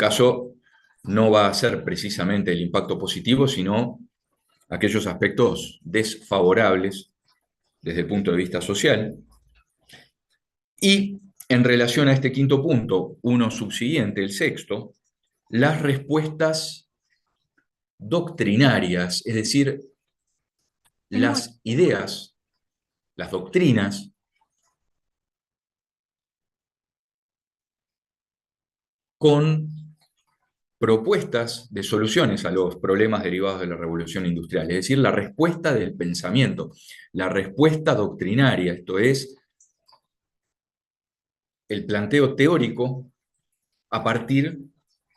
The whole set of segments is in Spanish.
caso no va a ser precisamente el impacto positivo, sino aquellos aspectos desfavorables desde el punto de vista social. Y en relación a este quinto punto, uno subsiguiente, el sexto, las respuestas doctrinarias, es decir, las ideas, las doctrinas, con propuestas de soluciones a los problemas derivados de la revolución industrial, es decir, la respuesta del pensamiento, la respuesta doctrinaria, esto es, el planteo teórico a partir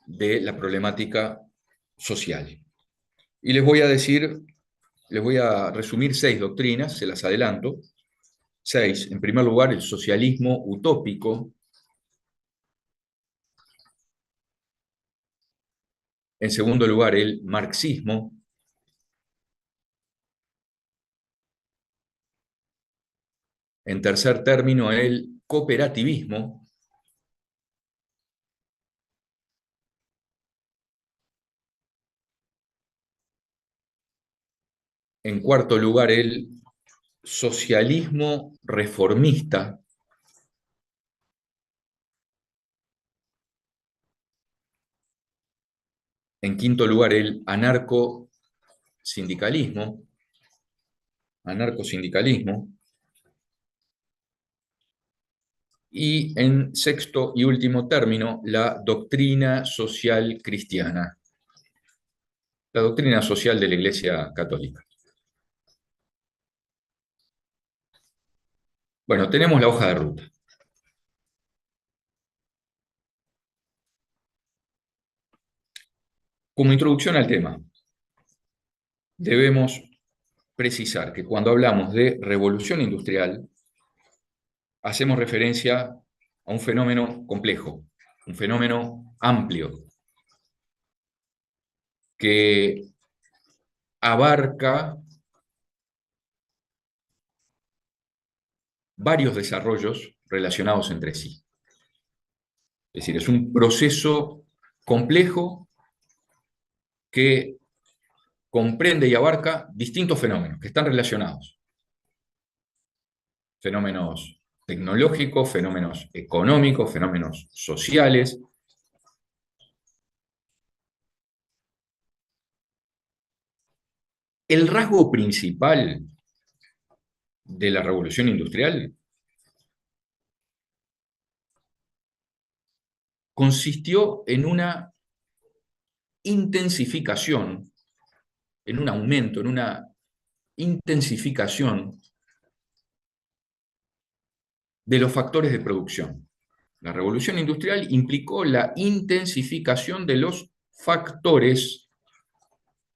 de la problemática social. Y les voy a resumir 6 doctrinas, se las adelanto. 6. En primer lugar, el socialismo utópico. En segundo lugar, el marxismo. En tercer término, el cooperativismo. En cuarto lugar, el socialismo reformista. En quinto lugar, el anarcosindicalismo. Y en sexto y último término, la doctrina social cristiana, la doctrina social de la Iglesia Católica. Bueno, tenemos la hoja de ruta. Como introducción al tema, debemos precisar que cuando hablamos de revolución industrial, hacemos referencia a un fenómeno complejo, un fenómeno amplio, que abarca varios desarrollos relacionados entre sí. Es decir, es un proceso complejo que comprende y abarca distintos fenómenos que están relacionados. Fenómenos tecnológicos, fenómenos económicos, fenómenos sociales. El rasgo principal de la revolución industrial consistió en una intensificación, en un aumento, en una intensificación de los factores de producción. La revolución industrial implicó la intensificación de los factores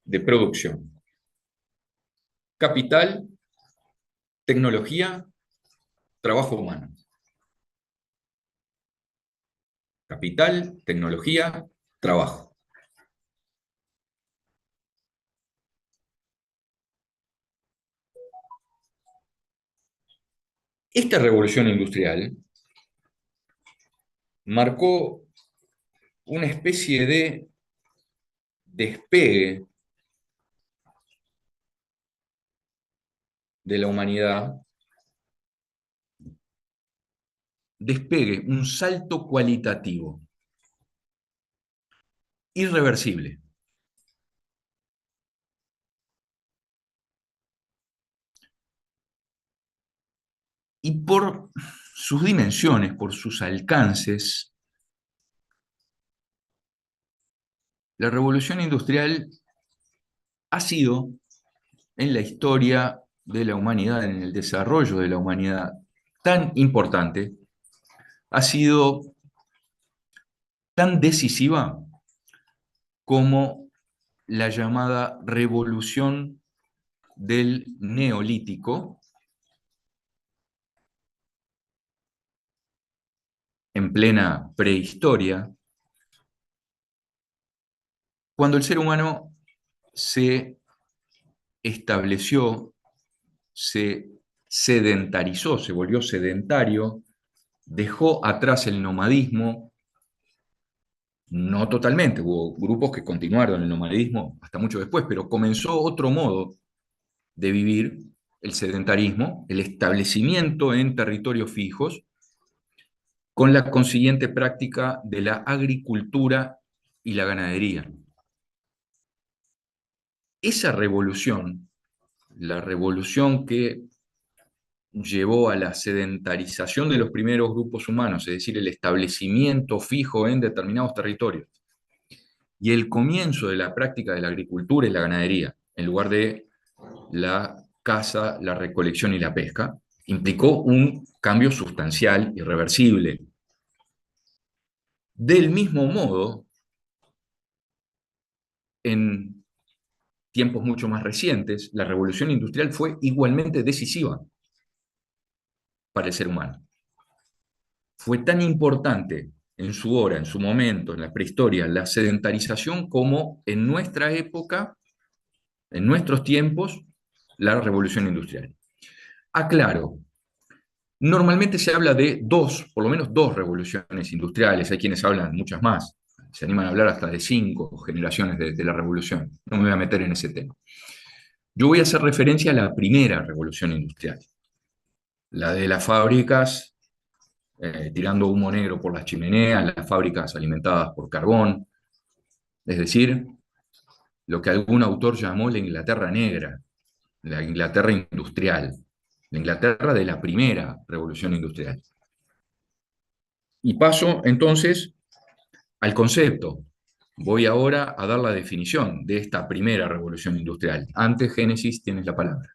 de producción. Capital, tecnología, trabajo humano. Capital, tecnología, trabajo. Esta revolución industrial marcó una especie de despegue de la humanidad, un salto cualitativo, irreversible. Y por sus dimensiones, por sus alcances, la revolución industrial ha sido, en la historia de la humanidad, en el desarrollo de la humanidad, tan importante, ha sido tan decisiva como la llamada revolución del Neolítico, en plena prehistoria, cuando el ser humano se estableció, se sedentarizó, se volvió sedentario, dejó atrás el nomadismo, No totalmente, hubo grupos que continuaron el nomadismo hasta mucho después, pero comenzó otro modo de vivir, el sedentarismo, el establecimiento en territorios fijos, con la consiguiente práctica de la agricultura y la ganadería. Esa revolución, la revolución que llevó a la sedentarización de los primeros grupos humanos, es decir, el establecimiento fijo en determinados territorios, y el comienzo de la práctica de la agricultura y la ganadería, en lugar de la caza, la recolección y la pesca, implicó un cambio sustancial, irreversible. Del mismo modo, en tiempos mucho más recientes, la revolución industrial fue igualmente decisiva para el ser humano. Fue tan importante en su hora, en su momento, en la prehistoria, la sedentarización como en nuestra época, en nuestros tiempos, la revolución industrial. Aclaro, normalmente se habla de dos, por lo menos dos revoluciones industriales, hay quienes hablan muchas más, se animan a hablar hasta de cinco generaciones de la revolución, no me voy a meter en ese tema. Yo voy a hacer referencia a la primera revolución industrial, la de las fábricas tirando humo negro por las chimeneas, las fábricas alimentadas por carbón, es decir, lo que algún autor llamó la Inglaterra negra, la Inglaterra industrial, la Inglaterra de la primera revolución industrial. Y paso entonces al concepto. Voy ahora a dar la definición de esta primera revolución industrial. Antes, Génesis, tienes la palabra.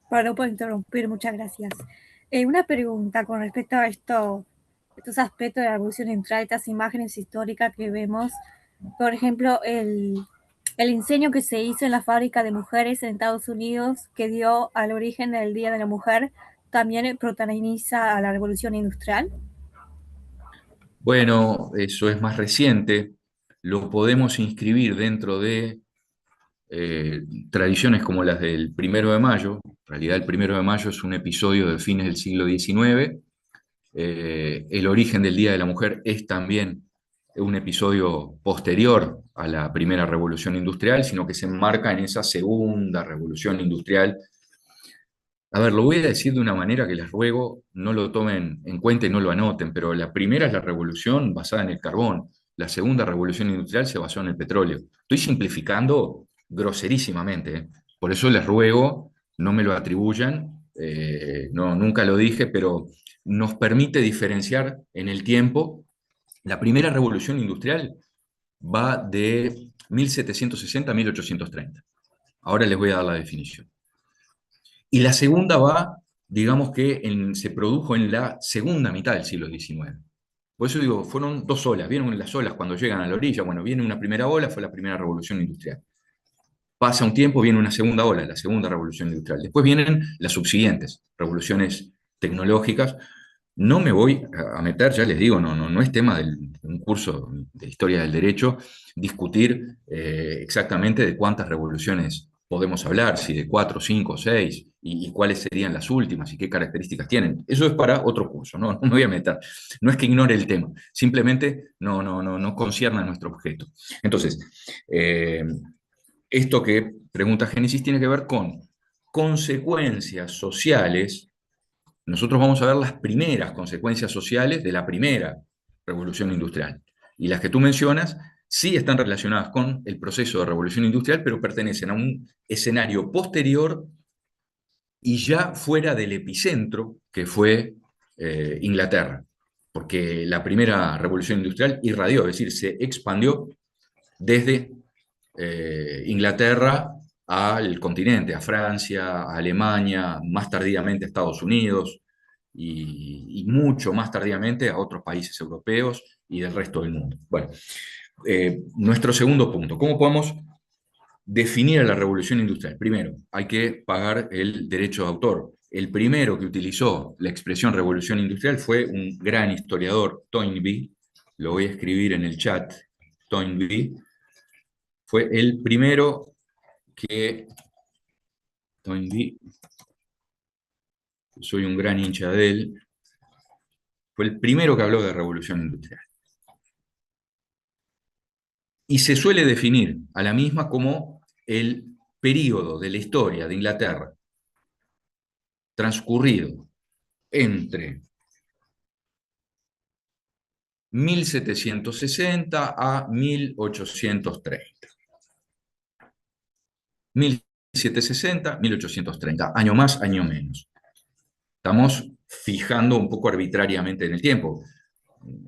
Para no puedo interrumpir, muchas gracias. Una pregunta con respecto a estos aspectos de la revolución industrial, estas imágenes históricas que vemos. Por ejemplo, el incendio que se hizo en la fábrica de mujeres en Estados Unidos, que dio al origen del Día de la Mujer, también protagoniza a la revolución industrial. Bueno, eso es más reciente. Lo podemos inscribir dentro de tradiciones como las del 1 de Mayo. En realidad, el 1 de Mayo es un episodio de fines del siglo XIX. El origen del Día de la Mujer es también un episodio posterior a la primera revolución industrial, sino que se enmarca en esa segunda revolución industrial. A ver, lo voy a decir de una manera que les ruego no lo tomen en cuenta y no lo anoten, pero la primera es la revolución basada en el carbón, la segunda revolución industrial se basó en el petróleo. Estoy simplificando groserísimamente, ¿eh? Por eso les ruego no me lo atribuyan, no, nunca lo dije, pero nos permite diferenciar en el tiempo. La primera revolución industrial va de 1760 a 1830. Ahora les voy a dar la definición. Y la segunda va, digamos que se produjo en la segunda mitad del siglo XIX. Por eso digo, fueron dos olas. ¿Vieron las olas cuando llegan a la orilla? Bueno, viene una primera ola, fue la primera revolución industrial. Pasa un tiempo, viene una segunda ola, la segunda revolución industrial. Después vienen las subsiguientes revoluciones tecnológicas. No me voy a meter, ya les digo, no es tema de un curso de historia del derecho discutir exactamente de cuántas revoluciones podemos hablar, si de cuatro, cinco, seis, y cuáles serían las últimas y qué características tienen. Eso es para otro curso, no me voy a meter. No es que ignore el tema, simplemente no concierne a nuestro objeto. Entonces, esto que pregunta Génesis tiene que ver con consecuencias sociales. Nosotros vamos a ver las primeras consecuencias sociales de la primera revolución industrial. Y las que tú mencionas sí están relacionadas con el proceso de revolución industrial, pero pertenecen a un escenario posterior y ya fuera del epicentro, que fue Inglaterra. Porque la primera revolución industrial irradió, es decir, se expandió desde Inglaterra al continente, a Francia, a Alemania, más tardíamente a Estados Unidos y mucho más tardíamente a otros países europeos y del resto del mundo. Bueno, nuestro segundo punto, ¿cómo podemos definir a la revolución industrial? Primero, hay que pagar el derecho de autor. El primero que utilizó la expresión revolución industrial fue un gran historiador, Toynbee, lo voy a escribir en el chat, Toynbee, fue el primero que, Toynbee, soy un gran hincha de él, fue el primero que habló de revolución industrial. y se suele definir a la misma como el período de la historia de Inglaterra transcurrido entre 1760 a 1830. 1760, 1830, año más, año menos. Estamos fijando un poco arbitrariamente en el tiempo.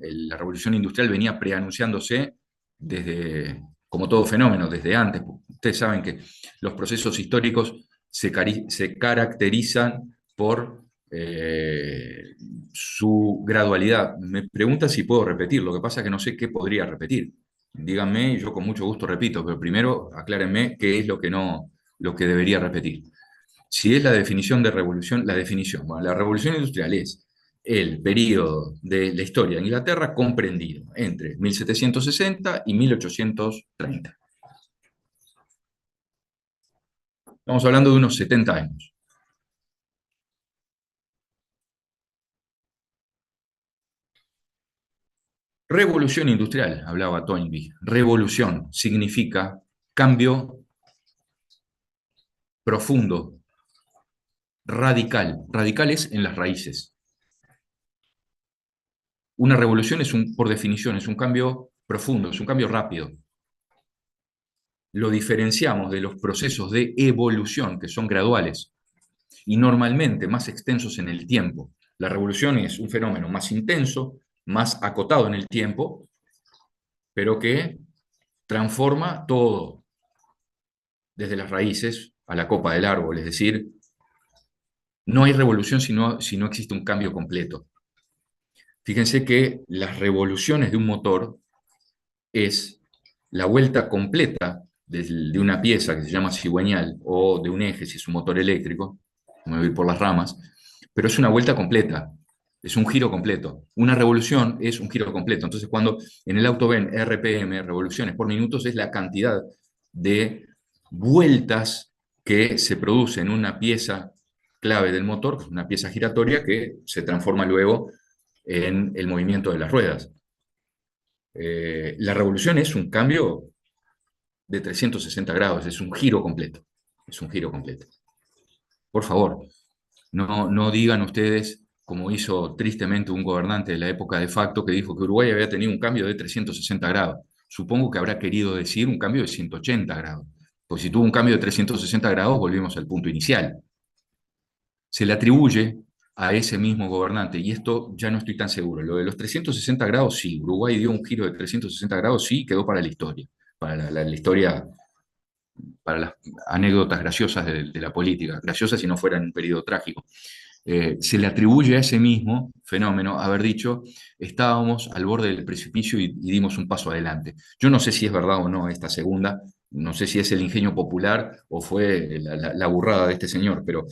La revolución industrial venía preanunciándose desde, como todo fenómeno, desde antes. Ustedes saben que los procesos históricos se caracterizan por su gradualidad. Me preguntan si puedo repetir, lo que pasa es que no sé qué podría repetir. Díganme y yo con mucho gusto repito, pero primero aclárenme qué es lo que no, lo que debería repetir. Si es la definición de revolución, la definición, bueno, la revolución industrial es el periodo de la historia de Inglaterra comprendido entre 1760 y 1830. Estamos hablando de unos 70 años. Revolución industrial, hablaba Toynbee. Revolución significa cambio profundo, radical. Radical es en las raíces. Una revolución es por definición, es un cambio profundo, es un cambio rápido. Lo diferenciamos de los procesos de evolución, que son graduales y normalmente más extensos en el tiempo. La revolución es un fenómeno más intenso, más acotado en el tiempo, pero que transforma todo, desde las raíces a la copa del árbol. Es decir, no hay revolución si no existe un cambio completo. Fíjense que las revoluciones de un motor es la vuelta completa de una pieza que se llama cigüeñal o de un eje, si es un motor eléctrico, me voy a ir por las ramas, pero es una vuelta completa, es un giro completo. Una revolución es un giro completo. Entonces, cuando en el auto ven RPM, revoluciones por minutos, es la cantidad de vueltas que se produce en una pieza clave del motor, una pieza giratoria que se transforma luego en el movimiento de las ruedas. La revolución es un cambio de 360 grados, es un giro completo. Es un giro completo. Por favor, no digan ustedes, como hizo tristemente un gobernante de la época de facto, que dijo que Uruguay había tenido un cambio de 360 grados. Supongo que habrá querido decir un cambio de 180 grados. Pues si tuvo un cambio de 360 grados, volvimos al punto inicial. Se le atribuye a ese mismo gobernante, y esto ya no estoy tan seguro. Lo de los 360 grados, sí, Uruguay dio un giro de 360 grados, sí, quedó para la historia, para la historia, para las anécdotas graciosas de la política, graciosas si no fueran un periodo trágico. Se le atribuye a ese mismo fenómeno haber dicho, estábamos al borde del precipicio y dimos un paso adelante. Yo no sé si es verdad o no esta segunda, no sé si es el ingenio popular o fue la burrada de este señor, pero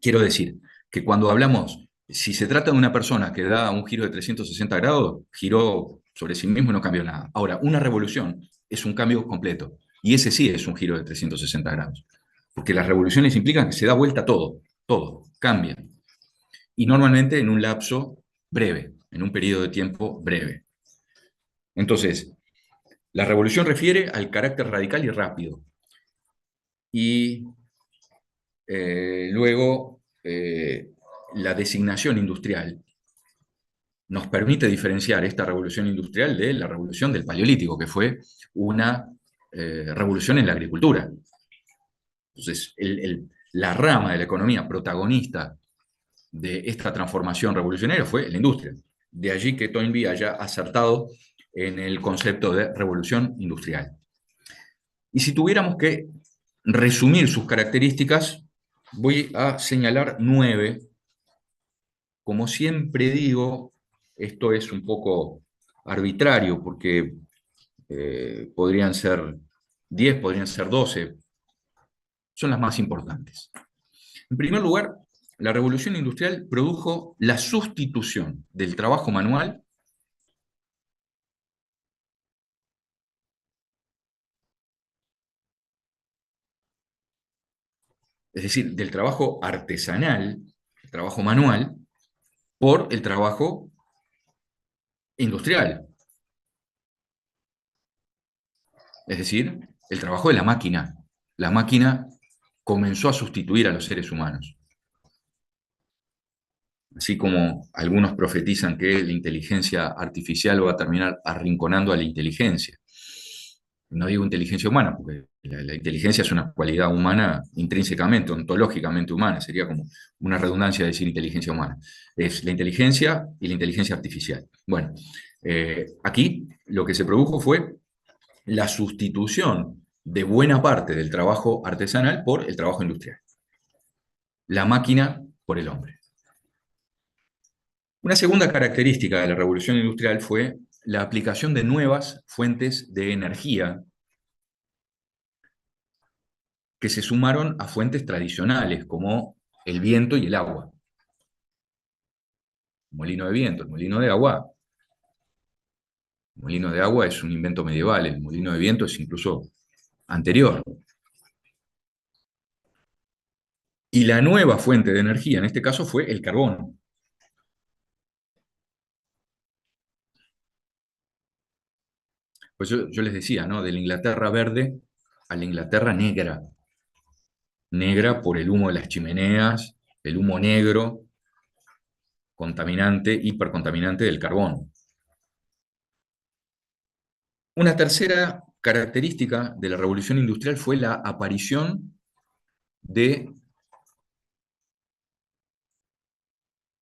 quiero decir que cuando hablamos, si se trata de una persona que da un giro de 360 grados, giró sobre sí mismo y no cambió nada. Ahora, una revolución es un cambio completo, y ese sí es un giro de 360 grados, porque las revoluciones implican que se da vuelta todo, cambia, y normalmente en un lapso breve, en un periodo de tiempo breve. Entonces, la revolución refiere al carácter radical y rápido, y luego la designación industrial nos permite diferenciar esta revolución industrial de la revolución del Paleolítico, que fue una revolución en la agricultura. Entonces, la rama de la economía protagonista de esta transformación revolucionaria fue la industria. De allí que Toynbee haya acertado en el concepto de revolución industrial. Y si tuviéramos que resumir sus características, voy a señalar 9. Como siempre digo, esto es un poco arbitrario porque podrían ser 10, podrían ser 12, son las más importantes. En primer lugar, la revolución industrial produjo la sustitución del trabajo manual es decir, del trabajo artesanal, el trabajo manual, por el trabajo industrial. es decir, el trabajo de la máquina. La máquina comenzó a sustituir a los seres humanos. Así como algunos profetizan que la inteligencia artificial va a terminar arrinconando a la inteligencia. No digo inteligencia humana, porque la inteligencia es una cualidad humana intrínsecamente, ontológicamente humana, sería como una redundancia decir inteligencia humana. Es la inteligencia y la inteligencia artificial. Bueno, aquí lo que se produjo fue la sustitución de buena parte del trabajo artesanal por el trabajo industrial. La máquina por el hombre. Una segunda característica de la revolución industrial fue la aplicación de nuevas fuentes de energía que se sumaron a fuentes tradicionales como el viento y el agua. El molino de viento, el molino de agua. El molino de agua es un invento medieval, el molino de viento es incluso anterior. Y la nueva fuente de energía en este caso fue el carbón. Pues yo les decía, ¿no? De la Inglaterra verde a la Inglaterra negra. Negra por el humo de las chimeneas, el humo negro, contaminante, hipercontaminante del carbón. Una tercera característica de la revolución industrial fue la aparición de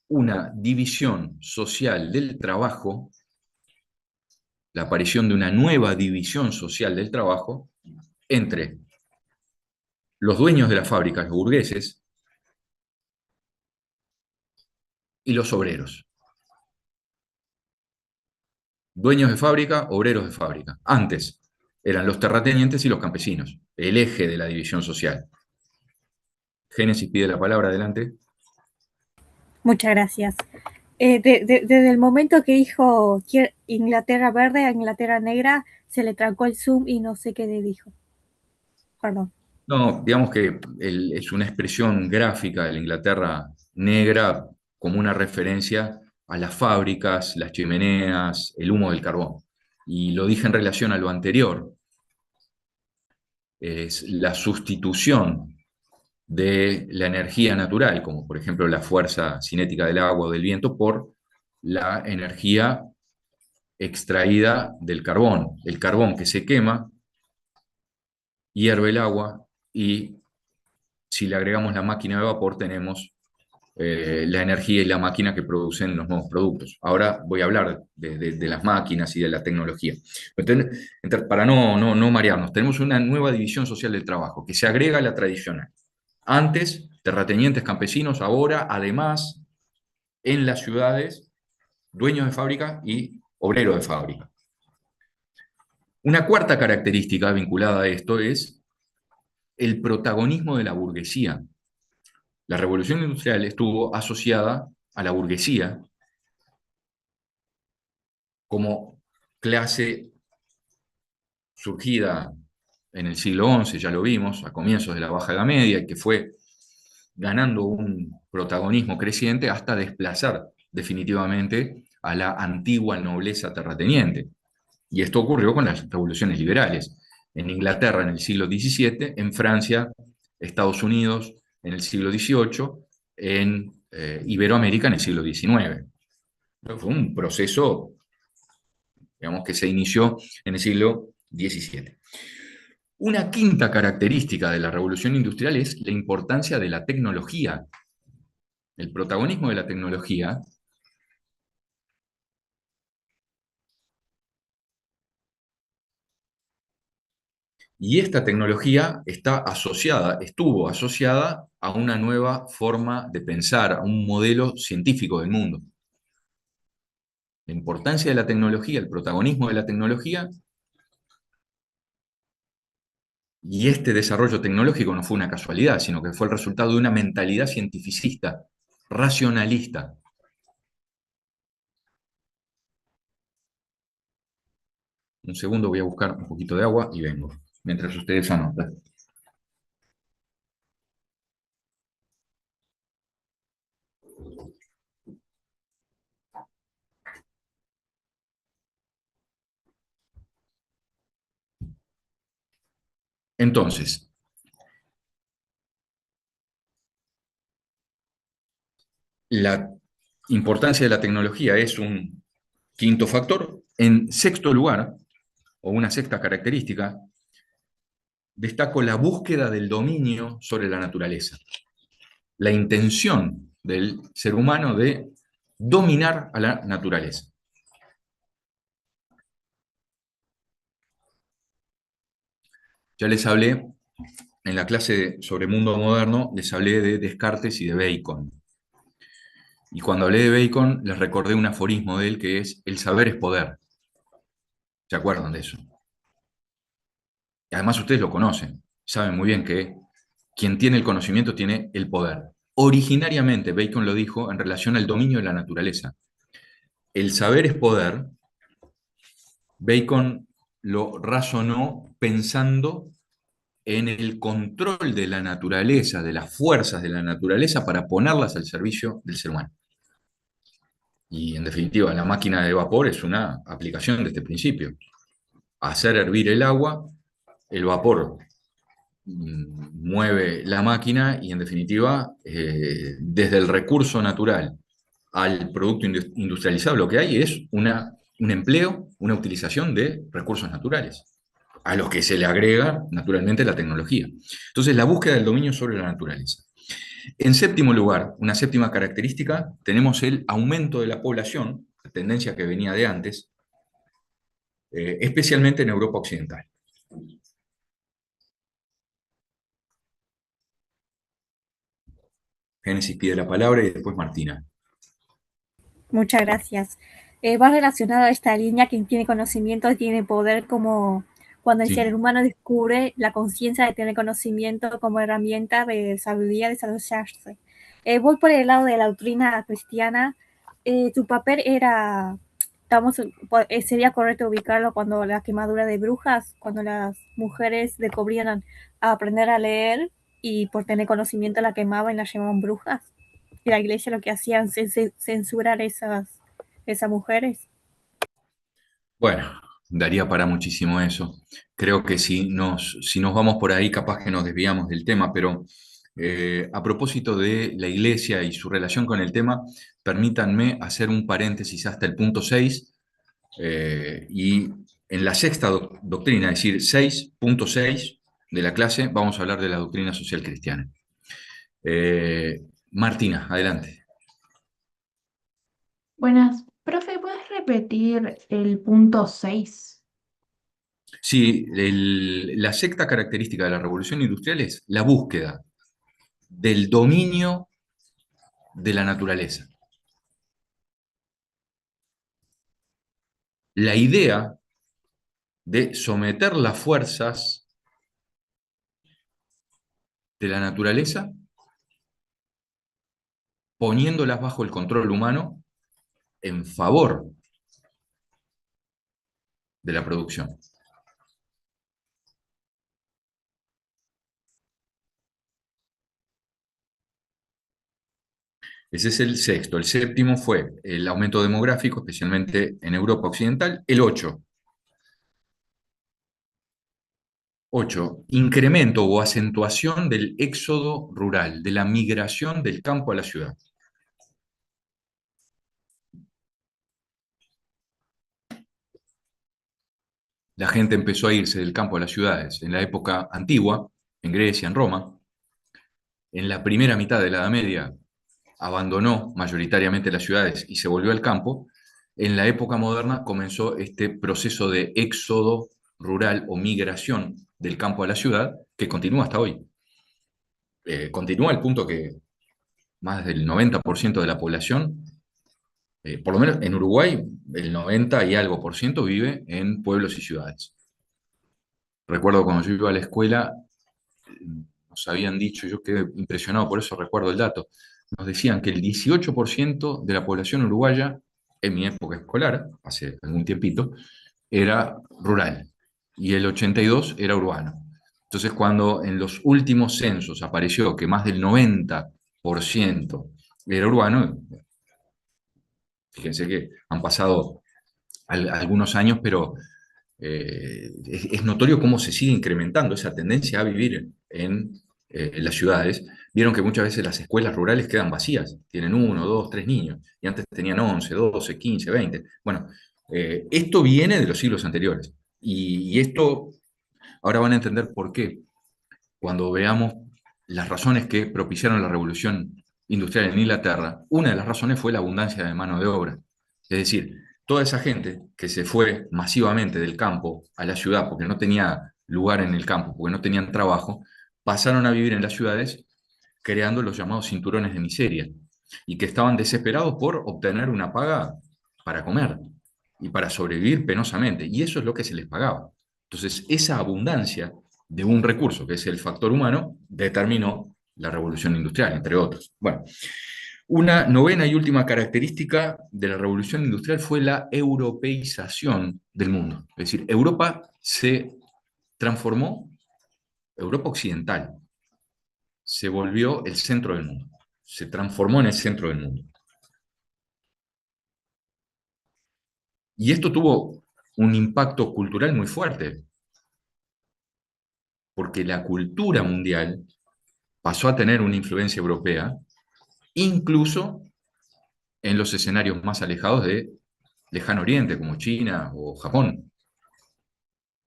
una división social del trabajo, la aparición de una nueva división social del trabajo entre los dueños de las fábricas, los burgueses, y los obreros. Dueños de fábrica, obreros de fábrica. Antes eran los terratenientes y los campesinos, el eje de la división social. Génesis pide la palabra, adelante. Muchas gracias. Desde el momento que dijo Inglaterra verde a Inglaterra negra, se le trancó el Zoom y no sé qué le dijo. Perdón. No, digamos que es una expresión gráfica de la Inglaterra negra como una referencia a las fábricas, las chimeneas, el humo del carbón. Y lo dije en relación a lo anterior, es la sustitución de la energía natural, como por ejemplo la fuerza cinética del agua o del viento, por la energía extraída del carbón. El carbón que se quema, hierve el agua y si le agregamos la máquina de vapor tenemos la energía y la máquina que producen los nuevos productos. Ahora voy a hablar de las máquinas y de la tecnología. Entonces, para no marearnos, tenemos una nueva división social del trabajo que se agrega a la tradicional. Antes, terratenientes campesinos, ahora, además, en las ciudades, dueños de fábrica y obreros de fábrica. Una cuarta característica vinculada a esto es el protagonismo de la burguesía. La revolución industrial estuvo asociada a la burguesía como clase surgida en el siglo XI, ya lo vimos, a comienzos de la Baja Edad Media, y que fue ganando un protagonismo creciente hasta desplazar definitivamente a la antigua nobleza terrateniente. Y esto ocurrió con las revoluciones liberales. En Inglaterra en el siglo XVII, en Francia, Estados Unidos en el siglo XVIII, en Iberoamérica en el siglo XIX. Fue un proceso, digamos, que se inició en el siglo XVII. Una quinta característica de la revolución industrial es la importancia de la tecnología, el protagonismo de la tecnología. Y esta tecnología estuvo asociada a una nueva forma de pensar, a un modelo científico del mundo. La importancia de la tecnología, el protagonismo de la tecnología, y este desarrollo tecnológico no fue una casualidad, sino que fue el resultado de una mentalidad cientificista, racionalista. Un segundo, voy a buscar un poquito de agua y vengo, mientras ustedes anotan. Entonces, la importancia de la tecnología es un quinto factor. En sexto lugar, o una sexta característica, destaco la búsqueda del dominio sobre la naturaleza, la intención del ser humano de dominar a la naturaleza. Ya les hablé, en la clase sobre mundo moderno, les hablé de Descartes y de Bacon. Y cuando hablé de Bacon, les recordé un aforismo de él que es: el saber es poder. ¿Se acuerdan de eso? Y además ustedes lo conocen, saben muy bien que quien tiene el conocimiento tiene el poder. Originariamente Bacon lo dijo en relación al dominio de la naturaleza. El saber es poder. Bacon lo razonó pensando en el control de la naturaleza, de las fuerzas de la naturaleza para ponerlas al servicio del ser humano. Y en definitiva, la máquina de vapor es una aplicación de este principio. Hacer hervir el agua, el vapor mueve la máquina y en definitiva, desde el recurso natural al producto industrializado, lo que hay es un empleo, una utilización de recursos naturales, a los que se le agrega naturalmente la tecnología. Entonces, la búsqueda del dominio sobre la naturaleza. En séptimo lugar, una séptima característica, tenemos el aumento de la población, tendencia que venía de antes, especialmente en Europa Occidental. Génesis pide la palabra y después Martina. Muchas gracias. Va relacionado a esta línea: quien tiene conocimiento tiene poder, como cuando el ser Sí. humano descubre la conciencia de tener conocimiento como herramienta de sabiduría, desarrollarse. Voy por el lado de la doctrina cristiana. Tu papel era, sería correcto ubicarlo cuando la quemadura de brujas, cuando las mujeres descubrían a aprender a leer y por tener conocimiento la quemaban y la llamaban brujas. Y la iglesia lo que hacían es censurar esas mujeres. Bueno, daría para muchísimo eso. Creo que si nos vamos por ahí, capaz que nos desviamos del tema, pero a propósito de la iglesia y su relación con el tema, permítanme hacer un paréntesis hasta el punto 6, y en la sexta doctrina, es decir, 6.6 de la clase, vamos a hablar de la doctrina social cristiana. Martina, adelante. Buenas, profe, ¿puedes repetir el punto 6? Sí, la sexta característica de la revolución industrial es la búsqueda del dominio de la naturaleza. La idea de someter las fuerzas de la naturaleza poniéndolas bajo el control humano en favor de la producción. Ese es el sexto. El séptimo fue el aumento demográfico, especialmente en Europa Occidental. El 8. 8. Incremento o acentuación del éxodo rural, de la migración del campo a la ciudad. La gente empezó a irse del campo a las ciudades en la época antigua, en Grecia, en Roma. En la primera mitad de la Edad Media abandonó mayoritariamente las ciudades y se volvió al campo. En la época moderna comenzó este proceso de éxodo rural o migración del campo a la ciudad, que continúa hasta hoy. Continúa al punto que más del 90% de la población, por lo menos en Uruguay, el 90 y algo por ciento vive en pueblos y ciudades. Recuerdo cuando yo iba a la escuela, nos habían dicho, yo quedé impresionado, por eso recuerdo el dato, nos decían que el 18% de la población uruguaya, en mi época escolar, hace algún tiempito, era rural y el 82% era urbano. Entonces, cuando en los últimos censos apareció que más del 90% era urbano, fíjense que han pasado algunos años, pero es notorio cómo se sigue incrementando esa tendencia a vivir en las ciudades. Vieron que muchas veces las escuelas rurales quedan vacías, tienen uno, dos, tres niños, y antes tenían 11, 12, 15, 20. Bueno, esto viene de los siglos anteriores, y esto ahora van a entender por qué cuando veamos las razones que propiciaron la revolución industrial en Inglaterra. Una de las razones fue la abundancia de mano de obra. Es decir, toda esa gente que se fue masivamente del campo a la ciudad porque no tenía lugar en el campo, porque no tenían trabajo, pasaron a vivir en las ciudades creando los llamados cinturones de miseria y que estaban desesperados por obtener una paga para comer y para sobrevivir penosamente. Y eso es lo que se les pagaba. Entonces, esa abundancia de un recurso, que es el factor humano, determinó la revolución industrial, entre otros. Bueno, una novena y última característica de la revolución industrial fue la europeización del mundo. Es decir, Europa se transformó, Europa occidental, se volvió el centro del mundo, se transformó en el centro del mundo. Y esto tuvo un impacto cultural muy fuerte, porque la cultura mundial pasó a tener una influencia europea, incluso en los escenarios más alejados de Lejano Oriente, como China o Japón,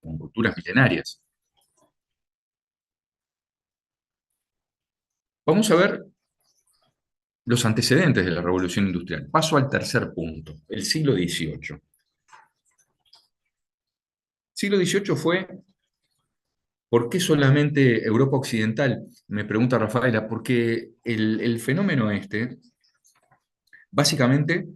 con culturas milenarias. Vamos a ver los antecedentes de la revolución industrial. Paso al tercer punto, el siglo XVIII. El siglo XVIII fue, ¿por qué solamente Europa Occidental? Me pregunta Rafaela, porque el fenómeno básicamente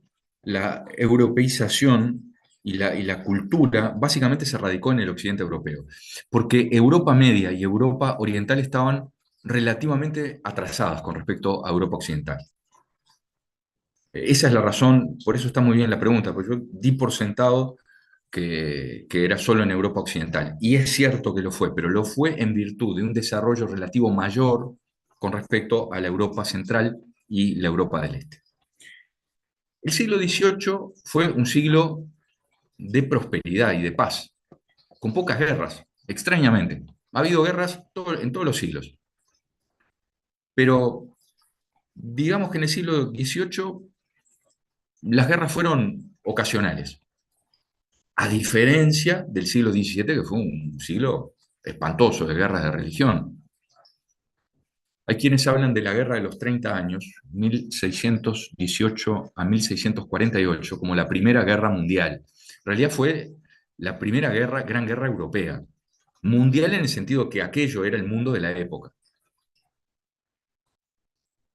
la europeización y la cultura básicamente se radicó en el occidente europeo, porque Europa Media y Europa Oriental estaban relativamente atrasadas con respecto a Europa Occidental. Esa es la razón, por eso está muy bien la pregunta, porque yo di por sentado que era solo en Europa Occidental. Y es cierto que lo fue, pero lo fue en virtud de un desarrollo relativo mayor con respecto a la Europa Central y la Europa del Este. El siglo XVIII fue un siglo de prosperidad y de paz, con pocas guerras, extrañamente. Ha habido guerras en todos los siglos, pero digamos que en el siglo XVIII las guerras fueron ocasionales, a diferencia del siglo XVII, que fue un siglo espantoso de guerras de religión. Hay quienes hablan de la Guerra de los 30 años, 1618 a 1648, como la Primera Guerra Mundial. En realidad fue la primera guerra, gran guerra europea. Mundial en el sentido que aquello era el mundo de la época.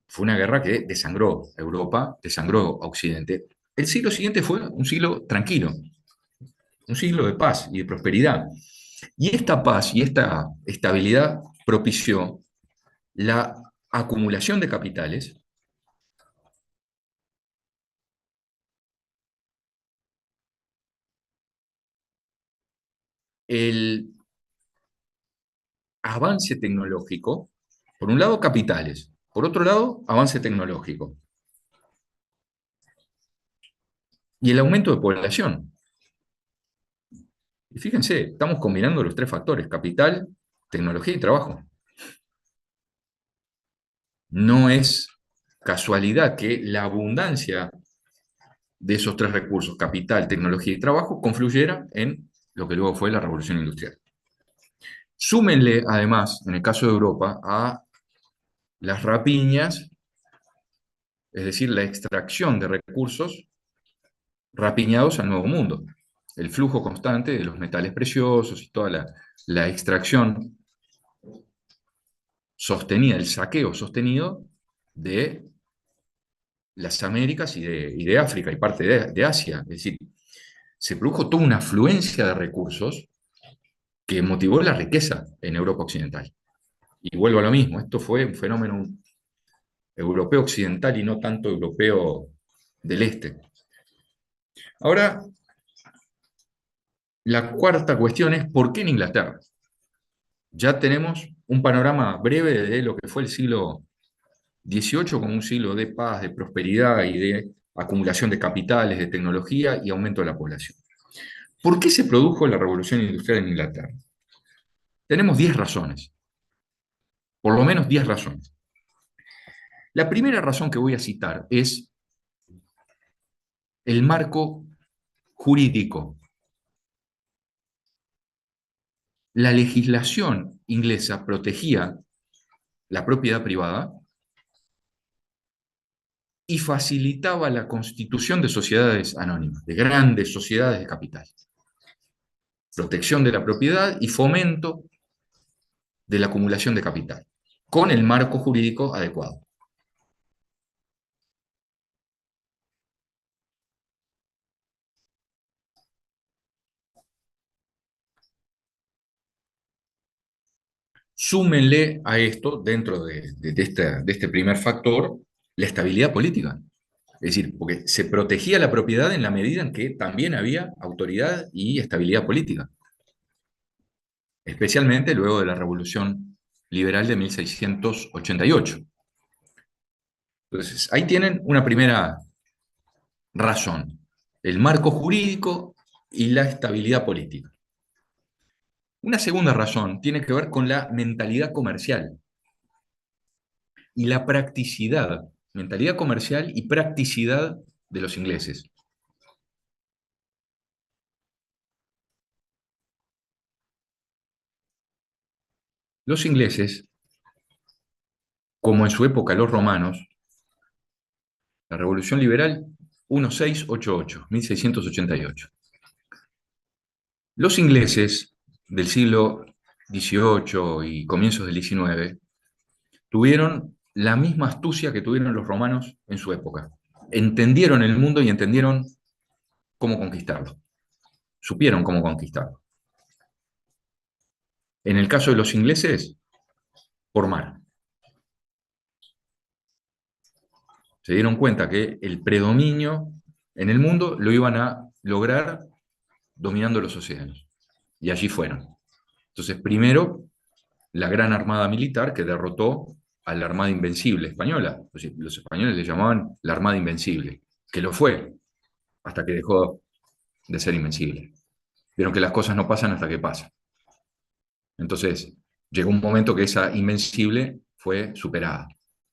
Fue una guerra que desangró a Europa, desangró a Occidente. El siglo siguiente fue un siglo tranquilo, un siglo de paz y de prosperidad. Y esta paz y esta estabilidad propició la acumulación de capitales, el avance tecnológico, por un lado capitales, por otro lado avance tecnológico, y el aumento de población. Y fíjense, estamos combinando los tres factores, capital, tecnología y trabajo. No es casualidad que la abundancia de esos tres recursos, capital, tecnología y trabajo, confluyera en lo que luego fue la revolución industrial. Súmenle, además, en el caso de Europa, a las rapiñas, es decir, la extracción de recursos rapiñados al Nuevo Mundo. El flujo constante de los metales preciosos y toda la extracción sostenida, el saqueo sostenido de las Américas y de África y parte de Asia. Es decir, se produjo toda una afluencia de recursos que motivó la riqueza en Europa Occidental. Y vuelvo a lo mismo, esto fue un fenómeno europeo occidental y no tanto europeo del este. Ahora, la cuarta cuestión es ¿por qué en Inglaterra? Ya tenemos un panorama breve de lo que fue el siglo XVIII como un siglo de paz, de prosperidad y de acumulación de capitales, de tecnología y aumento de la población. ¿Por qué se produjo la revolución industrial en Inglaterra? Tenemos 10 razones, por lo menos 10 razones. La primera razón que voy a citar es el marco jurídico. La legislación inglesa protegía la propiedad privada y facilitaba la constitución de sociedades anónimas, de grandes sociedades de capital. Protección de la propiedad y fomento de la acumulación de capital, con el marco jurídico adecuado. Súmenle a esto, dentro de este primer factor, la estabilidad política. Es decir, porque se protegía la propiedad en la medida en que también había autoridad y estabilidad política, especialmente luego de la Revolución Liberal de 1688. Entonces, ahí tienen una primera razón, el marco jurídico y la estabilidad política. Una segunda razón tiene que ver con la mentalidad comercial y la practicidad, mentalidad comercial y practicidad de los ingleses. Los ingleses, como en su época los romanos, la Revolución Liberal 1688. Los ingleses del siglo XVIII y comienzos del XIX tuvieron la misma astucia que tuvieron los romanos en su época. Entendieron el mundo y entendieron cómo conquistarlo. Supieron cómo conquistarlo. En el caso de los ingleses, por mar. Se dieron cuenta que el predominio en el mundo lo iban a lograr dominando los océanos. Y allí fueron. Entonces, primero, la gran armada militar que derrotó a la Armada Invencible española. Los españoles le llamaban la Armada Invencible, que lo fue, hasta que dejó de ser invencible. Vieron que las cosas no pasan hasta que pasan. Entonces, llegó un momento que esa invencible fue superada.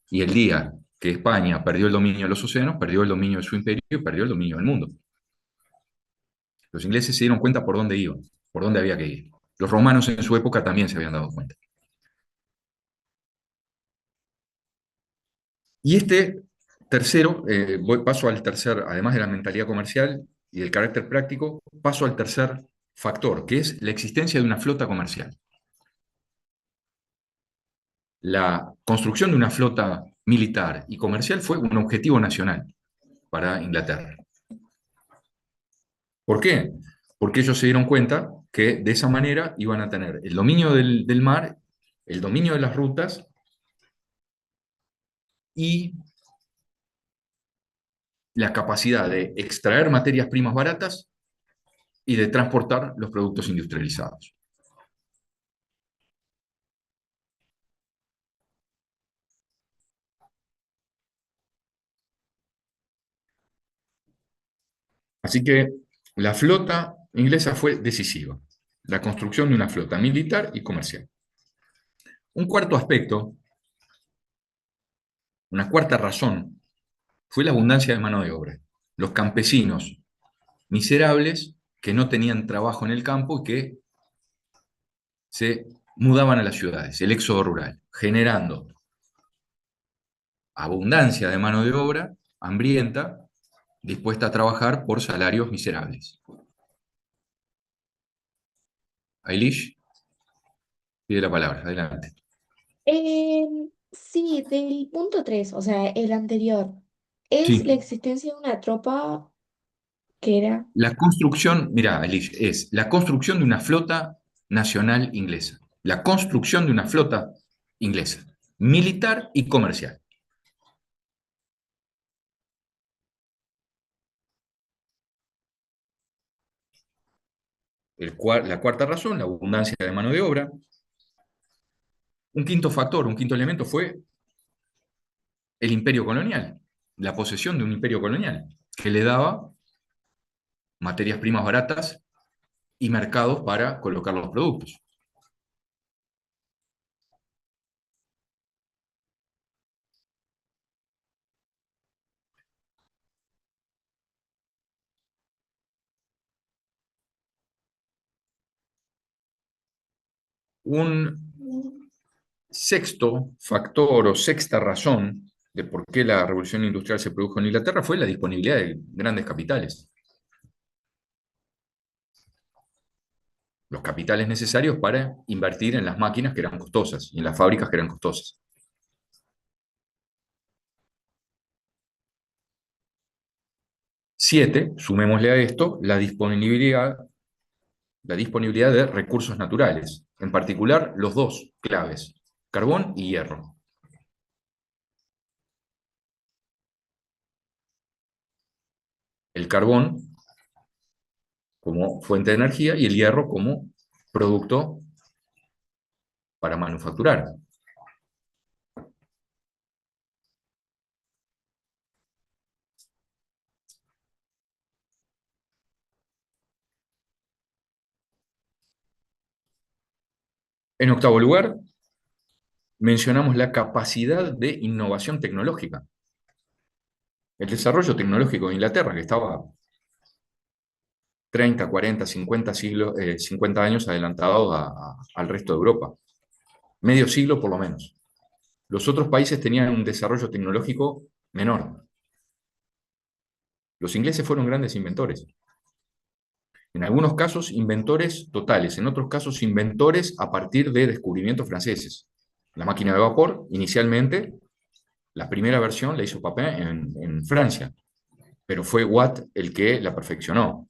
Y el día que España perdió el dominio de los océanos, perdió el dominio de su imperio y perdió el dominio del mundo. Los ingleses se dieron cuenta por dónde iban, por dónde había que ir. Los romanos en su época también se habían dado cuenta. Y este tercero, paso al tercer, además de la mentalidad comercial y del carácter práctico, paso al tercer factor, que es la existencia de una flota comercial. La construcción de una flota militar y comercial fue un objetivo nacional para Inglaterra. ¿Por qué? Porque ellos se dieron cuenta que de esa manera iban a tener el dominio del mar, el dominio de las rutas y la capacidad de extraer materias primas baratas y de transportar los productos industrializados. Así que la flota inglesa fue decisiva, la construcción de una flota militar y comercial. Un cuarto aspecto, una cuarta razón, fue la abundancia de mano de obra. Los campesinos miserables que no tenían trabajo en el campo y que se mudaban a las ciudades, el éxodo rural, generando abundancia de mano de obra hambrienta, dispuesta a trabajar por salarios miserables. Ailish, pide la palabra, adelante. Sí, del punto 3, o sea, el anterior, es la Sí, existencia de una tropa que era... la construcción, mira, Ailish, es la construcción de una flota nacional inglesa. La construcción de una flota inglesa, militar y comercial. La cuarta razón, la abundancia de mano de obra. Un quinto factor, un quinto elemento fue el imperio colonial, la posesión de un imperio colonial, que le daba materias primas baratas y mercados para colocar los productos. Un sexto factor o sexta razón de por qué la revolución industrial se produjo en Inglaterra fue la disponibilidad de grandes capitales. Los capitales necesarios para invertir en las máquinas que eran costosas y en las fábricas que eran costosas. 7, sumémosle a esto la disponibilidad de recursos naturales, en particular los dos claves, carbón y hierro. El carbón como fuente de energía y el hierro como producto para manufacturar. En octavo lugar, mencionamos la capacidad de innovación tecnológica. El desarrollo tecnológico de Inglaterra, que estaba 30, 40, 50 años adelantado al resto de Europa. Medio siglo por lo menos. Los otros países tenían un desarrollo tecnológico menor. Los ingleses fueron grandes inventores. En algunos casos, inventores totales, en otros casos, inventores a partir de descubrimientos franceses. La máquina de vapor, inicialmente, la primera versión la hizo Papin en Francia, pero fue Watt el que la perfeccionó.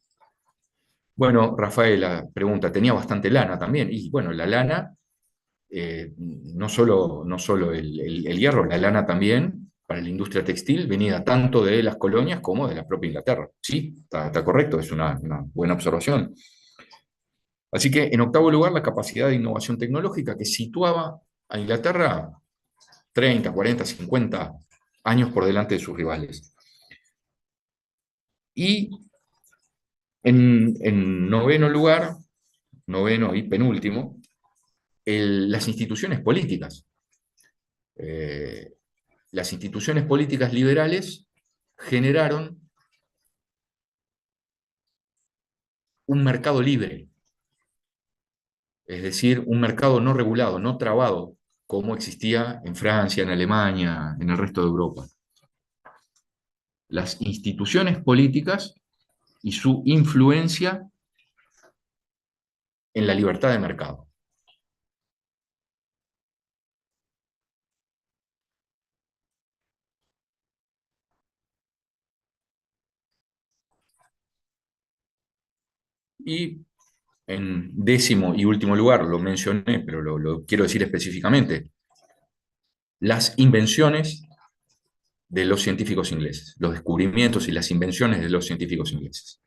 Bueno, Rafaela pregunta, tenía bastante lana también, y bueno, la lana, no solo el hierro, la lana también, para la industria textil, venía tanto de las colonias como de la propia Inglaterra. Sí, está correcto, es una buena observación. Así que, en octavo lugar, la capacidad de innovación tecnológica que situaba a Inglaterra 30, 40, 50 años por delante de sus rivales. Y en noveno lugar, noveno y penúltimo, las instituciones políticas. Las instituciones políticas liberales generaron un mercado libre, es decir, un mercado no regulado, no trabado, como existía en Francia, en Alemania, en el resto de Europa. Las instituciones políticas y su influencia en la libertad de mercado. Y en décimo y último lugar, lo mencioné, pero lo quiero decir específicamente, las invenciones de los científicos ingleses, los descubrimientos y las invenciones de los científicos ingleses.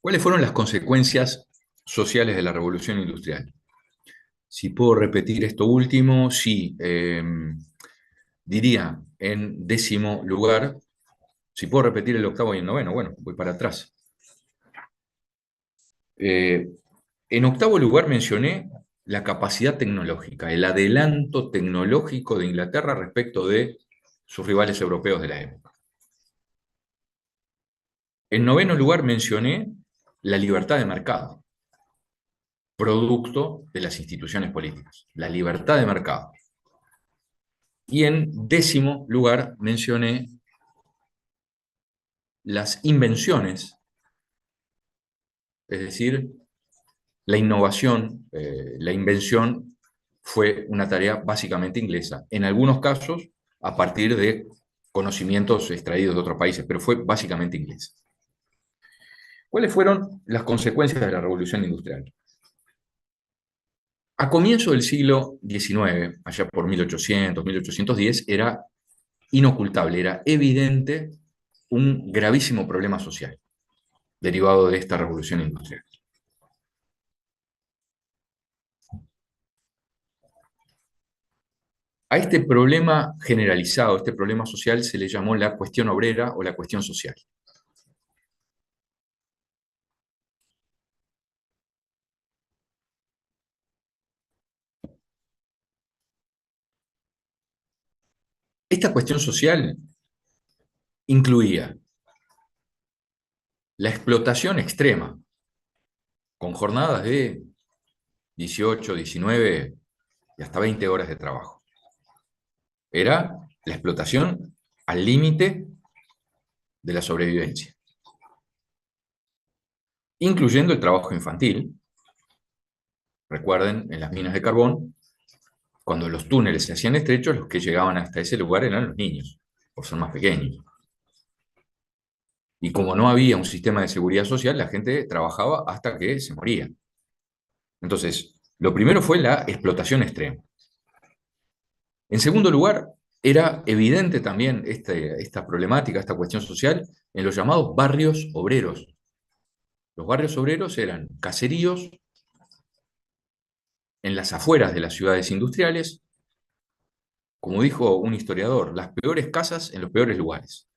¿Cuáles fueron las consecuencias sociales de la revolución industrial? Si puedo repetir esto último, sí. Diría en décimo lugar, si puedo repetir el octavo y el noveno, bueno, voy para atrás. En octavo lugar mencioné la capacidad tecnológica, el adelanto tecnológico de Inglaterra respecto de sus rivales europeos de la época. En noveno lugar mencioné la libertad de mercado, producto de las instituciones políticas, la libertad de mercado. Y en décimo lugar mencioné las invenciones, es decir, la innovación, la invención fue una tarea básicamente inglesa. En algunos casos, a partir de conocimientos extraídos de otros países, pero fue básicamente inglesa. ¿Cuáles fueron las consecuencias de la revolución industrial? A comienzo del siglo XIX, allá por 1800, 1810, era inocultable, era evidente un gravísimo problema social derivado de esta revolución industrial. A este problema generalizado, este problema social, se le llamó la cuestión obrera o la cuestión social. Esta cuestión social incluía la explotación extrema, con jornadas de 18, 19 y hasta 20 horas de trabajo. Era la explotación al límite de la sobrevivencia, incluyendo el trabajo infantil. Recuerden, en las minas de carbón, cuando los túneles se hacían estrechos, los que llegaban hasta ese lugar eran los niños, por ser más pequeños. Y como no había un sistema de seguridad social, la gente trabajaba hasta que se moría. Entonces, lo primero fue la explotación extrema. En segundo lugar, era evidente también esta problemática, esta cuestión social, en los llamados barrios obreros. Los barrios obreros eran caseríos en las afueras de las ciudades industriales, como dijo un historiador, las peores casas en los peores lugares,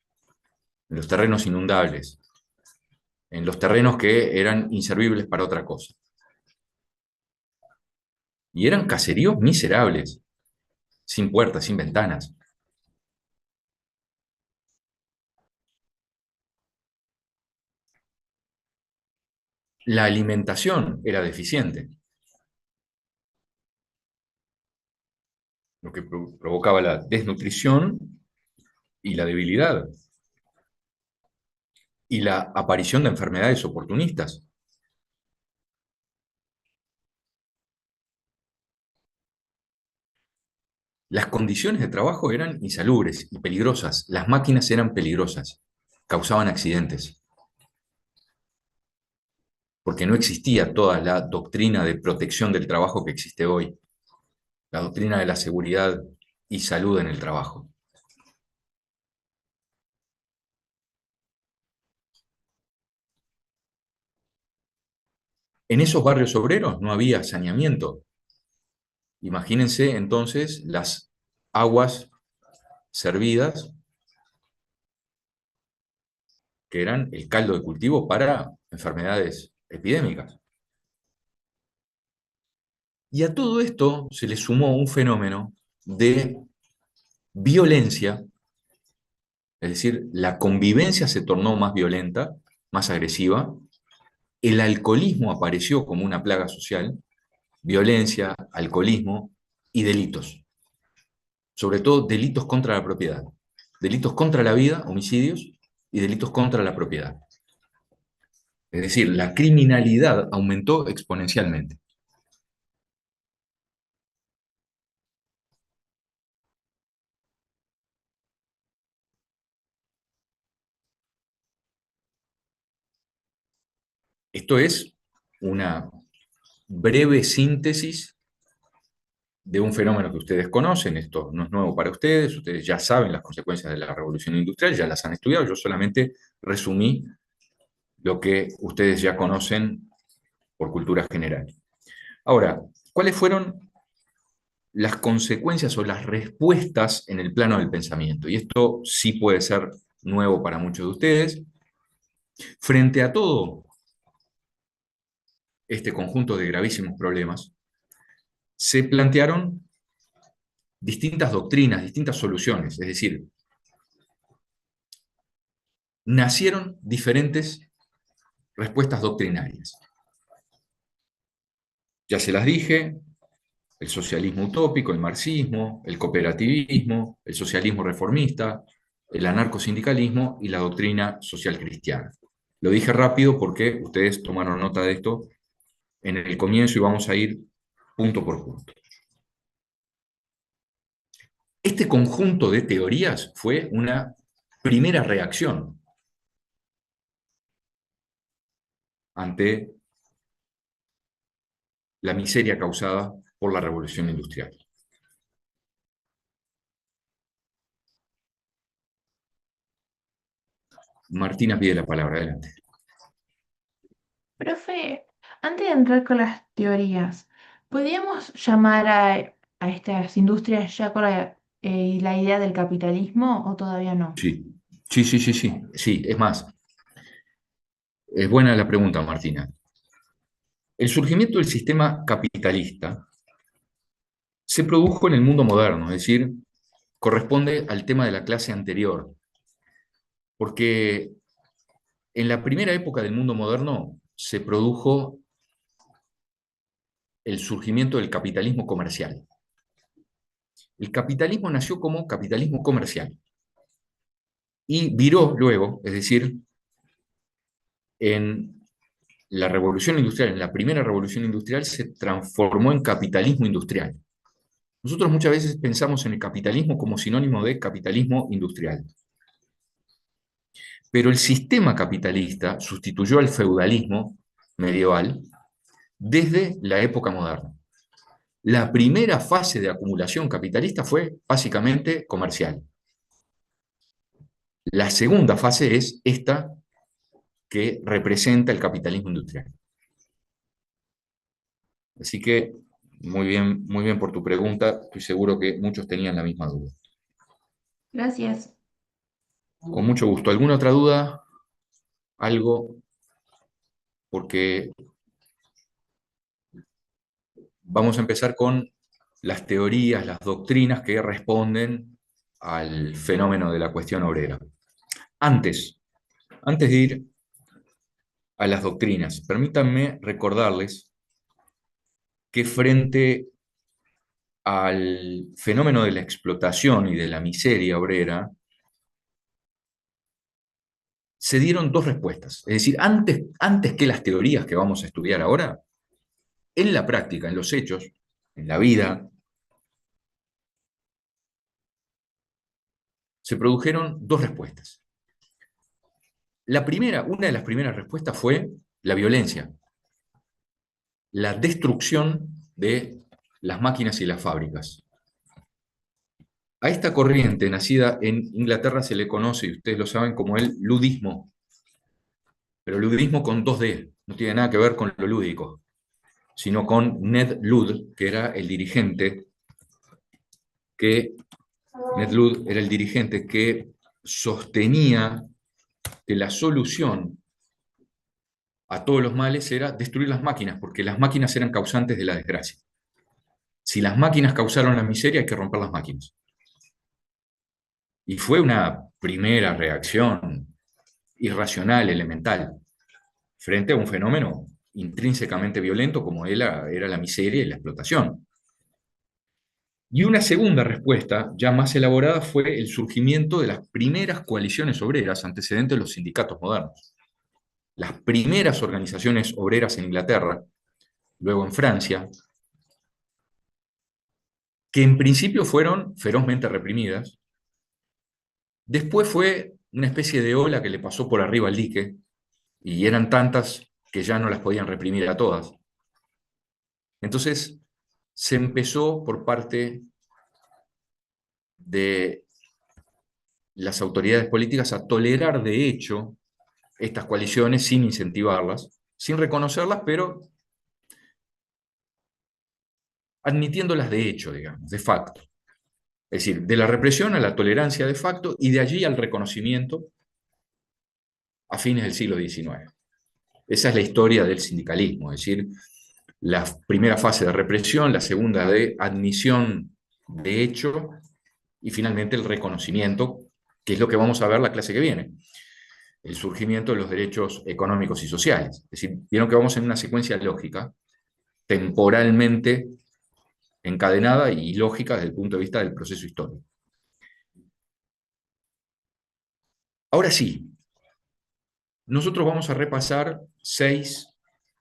en los terrenos inundables, en los terrenos que eran inservibles para otra cosa. Y eran caseríos miserables, sin puertas, sin ventanas. La alimentación era deficiente, lo que provocaba la desnutrición y la debilidad, y la aparición de enfermedades oportunistas. Las condiciones de trabajo eran insalubres y peligrosas. Las máquinas eran peligrosas, causaban accidentes, porque no existía toda la doctrina de protección del trabajo que existe hoy, la doctrina de la seguridad y salud en el trabajo. En esos barrios obreros no había saneamiento. Imagínense entonces las aguas servidas, que eran el caldo de cultivo para enfermedades epidémicas. Y a todo esto se le sumó un fenómeno de violencia, es decir, la convivencia se tornó más violenta, más agresiva, el alcoholismo apareció como una plaga social, violencia, alcoholismo y delitos, sobre todo delitos contra la propiedad, delitos contra la vida, homicidios, y delitos contra la propiedad. Es decir, la criminalidad aumentó exponencialmente. Esto es una breve síntesis de un fenómeno que ustedes conocen. Esto no es nuevo para ustedes ya saben las consecuencias de la revolución industrial, ya las han estudiado, yo solamente resumí lo que ustedes ya conocen por cultura general. Ahora, ¿cuáles fueron las consecuencias o las respuestas en el plano del pensamiento? Y esto sí puede ser nuevo para muchos de ustedes. Frente a todo este conjunto de gravísimos problemas, se plantearon distintas doctrinas, distintas soluciones, es decir, nacieron diferentes respuestas doctrinarias. Ya se las dije, el socialismo utópico, el marxismo, el cooperativismo, el socialismo reformista, el anarcosindicalismo y la doctrina social cristiana. Lo dije rápido porque ustedes tomaron nota de esto en el comienzo y vamos a ir punto por punto. Este conjunto de teorías fue una primera reacción ante la miseria causada por la revolución industrial. Martina pide la palabra, adelante. Profe, antes de entrar con las teorías, ¿podríamos llamar a a estas industrias ya con la idea del capitalismo o todavía no? Sí, sí, sí, sí, sí. Sí, es más, es buena la pregunta, Martina. El surgimiento del sistema capitalista se produjo en el mundo moderno, es decir, corresponde al tema de la clase anterior, porque en la primera época del mundo moderno se produjo el surgimiento del capitalismo comercial. El capitalismo nació como capitalismo comercial y viró luego, es decir, en la revolución industrial, en la primera revolución industrial, se transformó en capitalismo industrial. Nosotros muchas veces pensamos en el capitalismo como sinónimo de capitalismo industrial, pero el sistema capitalista sustituyó al feudalismo medieval desde la época moderna. La primera fase de acumulación capitalista fue básicamente comercial. La segunda fase es esta que representa el capitalismo industrial. Así que muy bien por tu pregunta. Estoy seguro que muchos tenían la misma duda. Gracias. Con mucho gusto. ¿Alguna otra duda? Algo, porque vamos a empezar con las teorías, las doctrinas que responden al fenómeno de la cuestión obrera. Antes de ir a las doctrinas, permítanme recordarles que frente al fenómeno de la explotación y de la miseria obrera, se dieron dos respuestas. Es decir, antes que las teorías que vamos a estudiar ahora, en la práctica, en los hechos, en la vida, se produjeron dos respuestas. Una de las primeras respuestas fue la violencia, la destrucción de las máquinas y las fábricas. A esta corriente, nacida en Inglaterra, se le conoce, y ustedes lo saben, como el ludismo. Pero ludismo con 2D, no tiene nada que ver con lo lúdico, sino con Ned Ludd, que era el dirigente que sostenía que la solución a todos los males era destruir las máquinas, porque las máquinas eran causantes de la desgracia. Si las máquinas causaron la miseria, hay que romper las máquinas. Y fue una primera reacción irracional, elemental, frente a un fenómeno intrínsecamente violento como era la miseria y la explotación. Y una segunda respuesta, ya más elaborada, fue el surgimiento de las primeras coaliciones obreras antecedentes de los sindicatos modernos. Las primeras organizaciones obreras en Inglaterra, luego en Francia, que en principio fueron ferozmente reprimidas. Después fue una especie de ola que le pasó por arriba al dique, y eran tantas que ya no las podían reprimir a todas. Entonces se empezó por parte de las autoridades políticas a tolerar de hecho estas coaliciones sin incentivarlas, sin reconocerlas, pero admitiéndolas de hecho, digamos, de facto. Es decir, de la represión a la tolerancia de facto y de allí al reconocimiento a fines del siglo XIX. Esa es la historia del sindicalismo, es decir, la primera fase de represión, la segunda de admisión de hecho y finalmente el reconocimiento, que es lo que vamos a ver la clase que viene, el surgimiento de los derechos económicos y sociales. Es decir, vieron que vamos en una secuencia lógica, temporalmente encadenada y lógica desde el punto de vista del proceso histórico. Ahora sí, nosotros vamos a repasar 6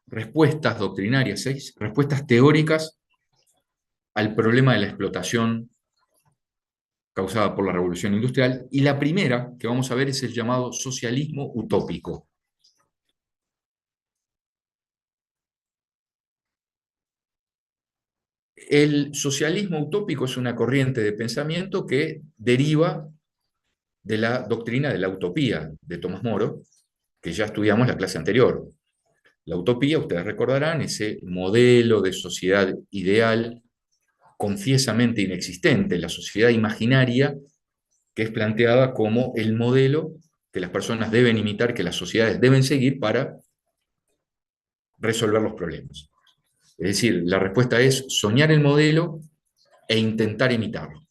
respuestas doctrinarias, 6 respuestas teóricas al problema de la explotación causada por la revolución industrial, y la primera que vamos a ver es el llamado socialismo utópico. El socialismo utópico es una corriente de pensamiento que deriva de la doctrina de la utopía de Tomás Moro, que ya estudiamos la clase anterior. La utopía, ustedes recordarán, ese modelo de sociedad ideal confiesamente inexistente, la sociedad imaginaria que es planteada como el modelo que las personas deben imitar, que las sociedades deben seguir para resolver los problemas. Es decir, la respuesta es soñar el modelo e intentar imitarlo.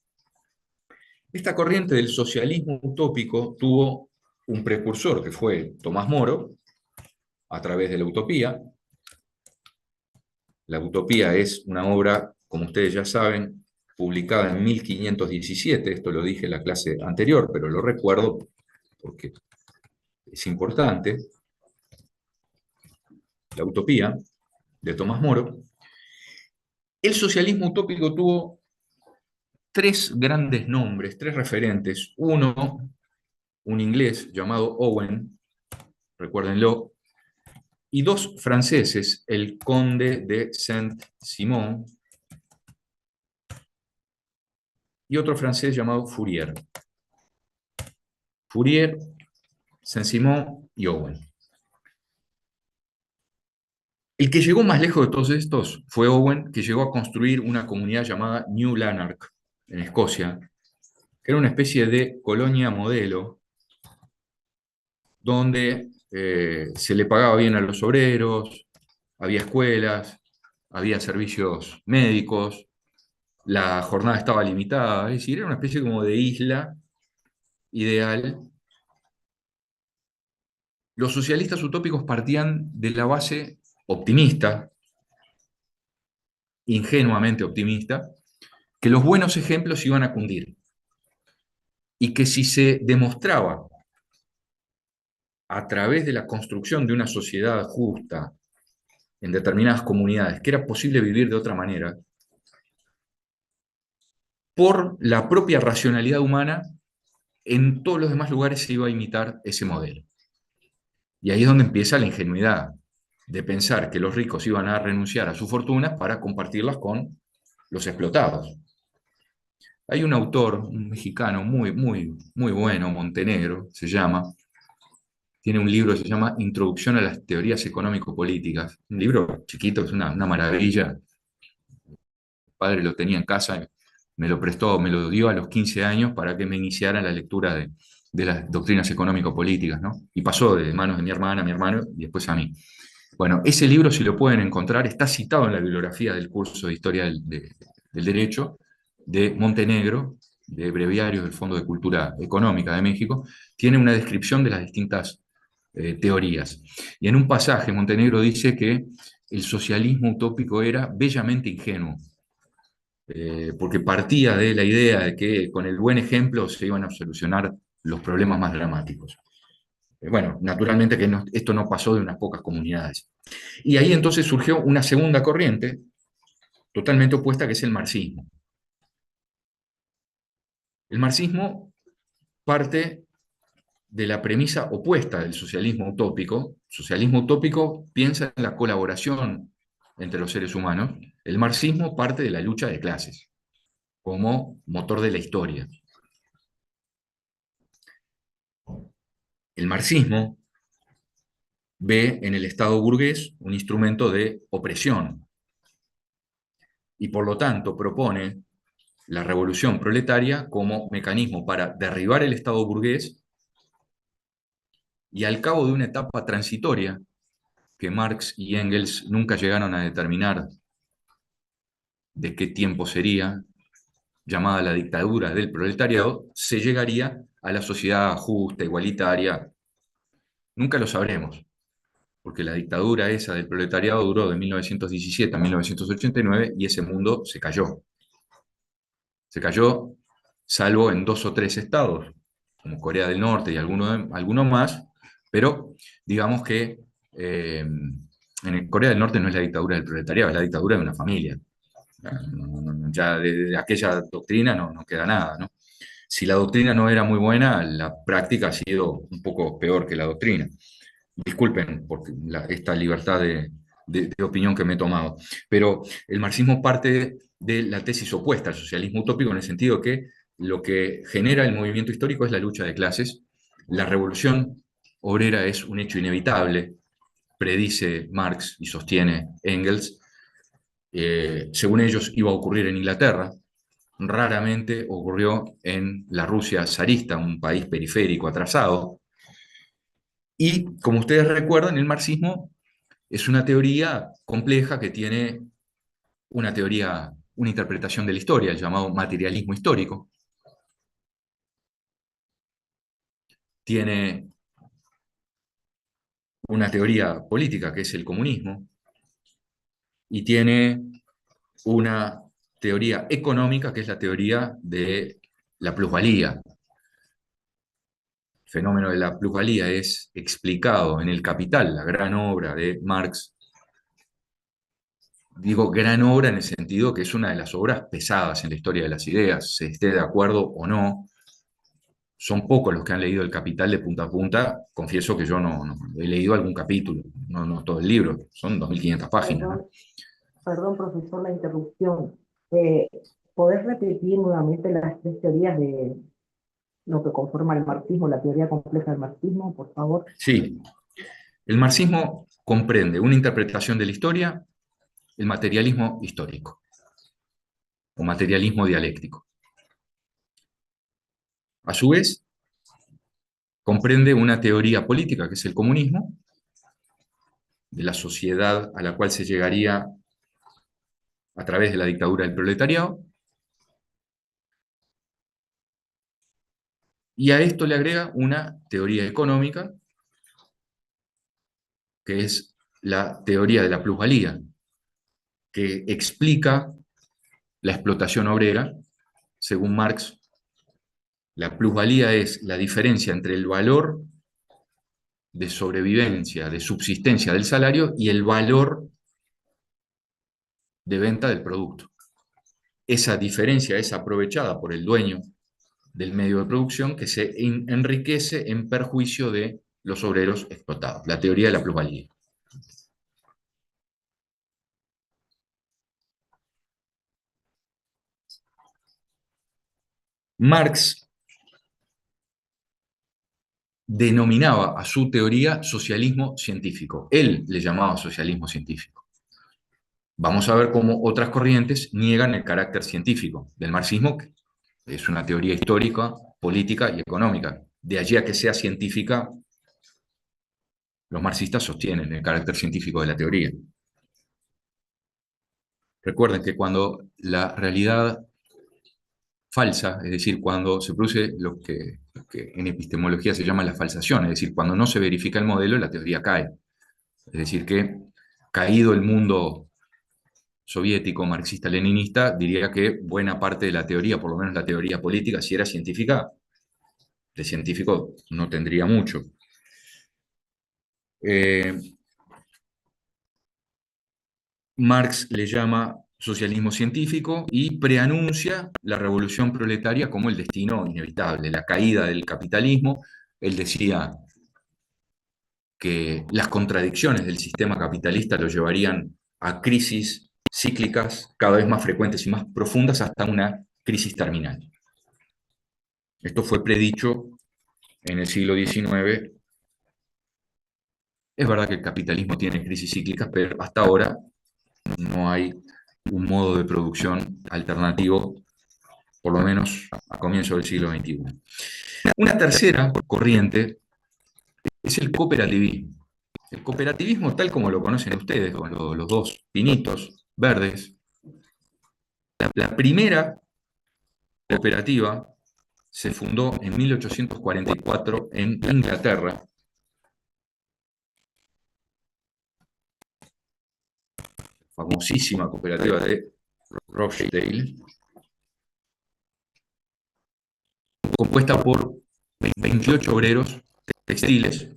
Esta corriente del socialismo utópico tuvo un precursor que fue Tomás Moro, a través de la utopía. La utopía es una obra, como ustedes ya saben, publicada en 1517, esto lo dije en la clase anterior, pero lo recuerdo porque es importante. La utopía de Tomás Moro. El socialismo utópico tuvo tres grandes nombres, tres referentes. Uno, un inglés llamado Owen, recuérdenlo, y dos franceses, el conde de Saint-Simon y otro francés llamado Fourier. Fourier, Saint-Simon y Owen. El que llegó más lejos de todos estos fue Owen, que llegó a construir una comunidad llamada New Lanark, en Escocia, que era una especie de colonia modelo, donde se le pagaba bien a los obreros, había escuelas, había servicios médicos, la jornada estaba limitada, es decir, era una especie como de isla ideal. Los socialistas utópicos partían de la base optimista, ingenuamente optimista, que los buenos ejemplos iban a cundir y que si se demostraba a través de la construcción de una sociedad justa en determinadas comunidades que era posible vivir de otra manera, por la propia racionalidad humana, en todos los demás lugares se iba a imitar ese modelo. Y ahí es donde empieza la ingenuidad de pensar que los ricos iban a renunciar a sus fortunas para compartirlas con los explotados. Hay un autor, un mexicano muy bueno, Montenegro se llama, tiene un libro que se llama Introducción a las teorías económico-políticas, un libro chiquito, es una maravilla. Mi padre lo tenía en casa, me lo prestó, me lo dio a los 15 años para que me iniciara en la lectura de las doctrinas económico-políticas, ¿no? Y pasó de manos de mi hermana, a mi hermano, y después a mí. Bueno, ese libro, si lo pueden encontrar, está citado en la bibliografía del curso de Historia del Derecho de Montenegro, de Breviarios del Fondo de Cultura Económica de México, tiene una descripción de las distintas teorías. Y en un pasaje, Montenegro dice que el socialismo utópico era bellamente ingenuo, porque partía de la idea de que con el buen ejemplo se iban a solucionar los problemas más dramáticos. Bueno, naturalmente que esto no pasó de unas pocas comunidades. Y ahí entonces surgió una segunda corriente, totalmente opuesta, que es el marxismo. El marxismo parte de la premisa opuesta del socialismo utópico. El socialismo utópico piensa en la colaboración entre los seres humanos. El marxismo parte de la lucha de clases como motor de la historia. El marxismo ve en el Estado burgués un instrumento de opresión y por lo tanto propone la revolución proletaria como mecanismo para derribar el Estado burgués y al cabo de una etapa transitoria que Marx y Engels nunca llegaron a determinar de qué tiempo sería, llamada la dictadura del proletariado, se llegaría a la sociedad justa, igualitaria. Nunca lo sabremos, porque la dictadura esa del proletariado duró de 1917 a 1989 y ese mundo se cayó. Se cayó, salvo en 2 o 3 estados, como Corea del Norte y alguno más, pero digamos que en Corea del Norte no es la dictadura del proletariado, es la dictadura de una familia. Ya de aquella doctrina no queda nada, ¿no? Si la doctrina no era muy buena, la práctica ha sido un poco peor que la doctrina. Disculpen por esta libertad de opinión que me he tomado, pero el marxismo parte de la tesis opuesta al socialismo utópico en el sentido que lo que genera el movimiento histórico es la lucha de clases. La revolución obrera es un hecho inevitable, predice Marx y sostiene Engels, según ellos, iba a ocurrir en Inglaterra. Raramente ocurrió en la Rusia zarista, un país periférico, atrasado. Y como ustedes recuerdan, el marxismo es una teoría compleja que tiene una teoría, una interpretación de la historia, el llamado materialismo histórico. Tiene una teoría política, que es el comunismo, y tiene una teoría económica, que es la teoría de la plusvalía. El fenómeno de la plusvalía es explicado en El Capital, la gran obra de Marx. Digo gran obra en el sentido que es una de las obras pesadas en la historia de las ideas, se esté de acuerdo o no. Son pocos los que han leído El Capital de punta a punta. Confieso que yo no he leído algún capítulo, no todo el libro, son 2.500 páginas, ¿no? Perdón, profesor, la interrupción. Eh, ¿Podés repetir nuevamente las tres teorías de lo que conforma el marxismo, la teoría compleja del marxismo, por favor? Sí, el marxismo comprende una interpretación de la historia, el materialismo histórico, o materialismo dialéctico. A su vez, comprende una teoría política, que es el comunismo, de la sociedad a la cual se llegaría a través de la dictadura del proletariado, y a esto le agrega una teoría económica, que es la teoría de la plusvalía, que explica la explotación obrera. Según Marx, la plusvalía es la diferencia entre el valor de sobrevivencia, de subsistencia del salario y el valor de venta del producto. Esa diferencia es aprovechada por el dueño del medio de producción, que se enriquece en perjuicio de los obreros explotados. La teoría de la plusvalía. Marx denominaba a su teoría socialismo científico. Él le llamaba socialismo científico. Vamos a ver cómo otras corrientes niegan el carácter científico del marxismo, que es una teoría histórica, política y económica. De allí a que sea científica, los marxistas sostienen el carácter científico de la teoría. Recuerden que cuando la realidad falsa, es decir, cuando se produce lo que en epistemología se llama la falsación, es decir, cuando no se verifica el modelo, la teoría cae. Es decir, que caído el mundo soviético, marxista-leninista, diría que buena parte de la teoría, por lo menos la teoría política, si era científica, de científico no tendría mucho. Marx le llama socialismo científico y preanuncia la revolución proletaria como el destino inevitable, la caída del capitalismo. Él decía que las contradicciones del sistema capitalista lo llevarían a crisis cíclicas cada vez más frecuentes y más profundas hasta una crisis terminal. Esto fue predicho en el siglo XIX. Es verdad que el capitalismo tiene crisis cíclicas, pero hasta ahora no hay un modo de producción alternativo, por lo menos a comienzos del siglo XXI. Una tercera corriente es el cooperativismo. El cooperativismo, tal como lo conocen ustedes, con los dos pinitos verdes. La primera cooperativa se fundó en 1844 en Inglaterra. Famosísima cooperativa de Rochdale, compuesta por 28 obreros textiles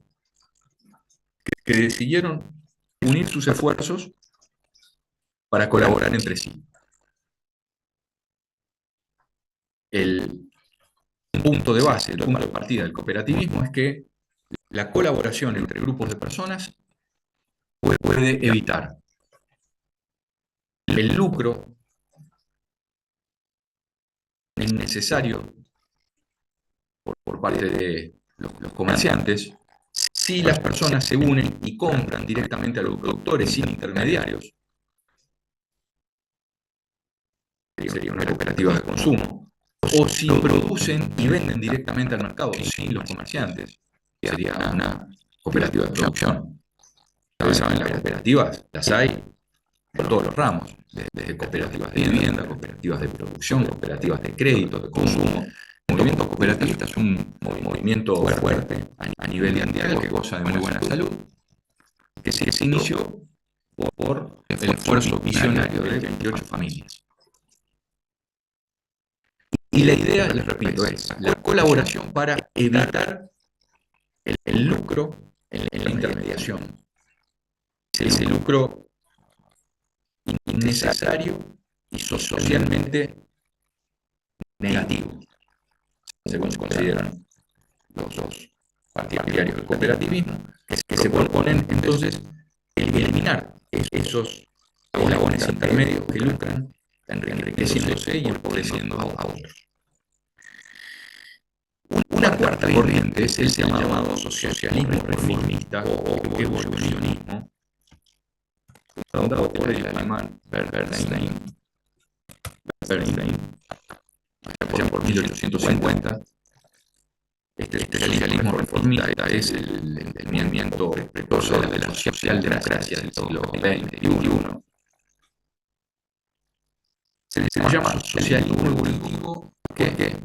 que decidieron unir sus esfuerzos para colaborar entre sí. El punto de base, el punto de partida del cooperativismo es que la colaboración entre grupos de personas puede evitar el lucro innecesario por parte de los comerciantes si las personas se unen y compran directamente a los productores sin intermediarios. sería una cooperativa de consumo, o si producen y venden directamente al mercado sin los comerciantes, sería una cooperativa de producción. Ustedes saben, las cooperativas las hay en todos los ramos, desde cooperativas de vivienda, cooperativas de producción, cooperativas de crédito, de consumo. El movimiento cooperativista es un movimiento fuerte a nivel mundial que goza de muy buena salud, que se inició por el esfuerzo visionario de 28 familias. Y la idea, les repito, es la colaboración para evitar el lucro en la intermediación. Ese lucro innecesario y socialmente negativo, según se consideran los partidarios del cooperativismo, que se proponen entonces eliminar esos eslabones intermedios que lucran, enriqueciéndose y empobreciendo a otros. Una cuarta corriente es el llamado socialismo reformista o evolucionismo, fundado por el alemán Bernstein, allá por 1850. Este socialismo reformista es el movimiento precursor de la socialdemocracia del siglo XXI. Se le llama socialismo evolutivo que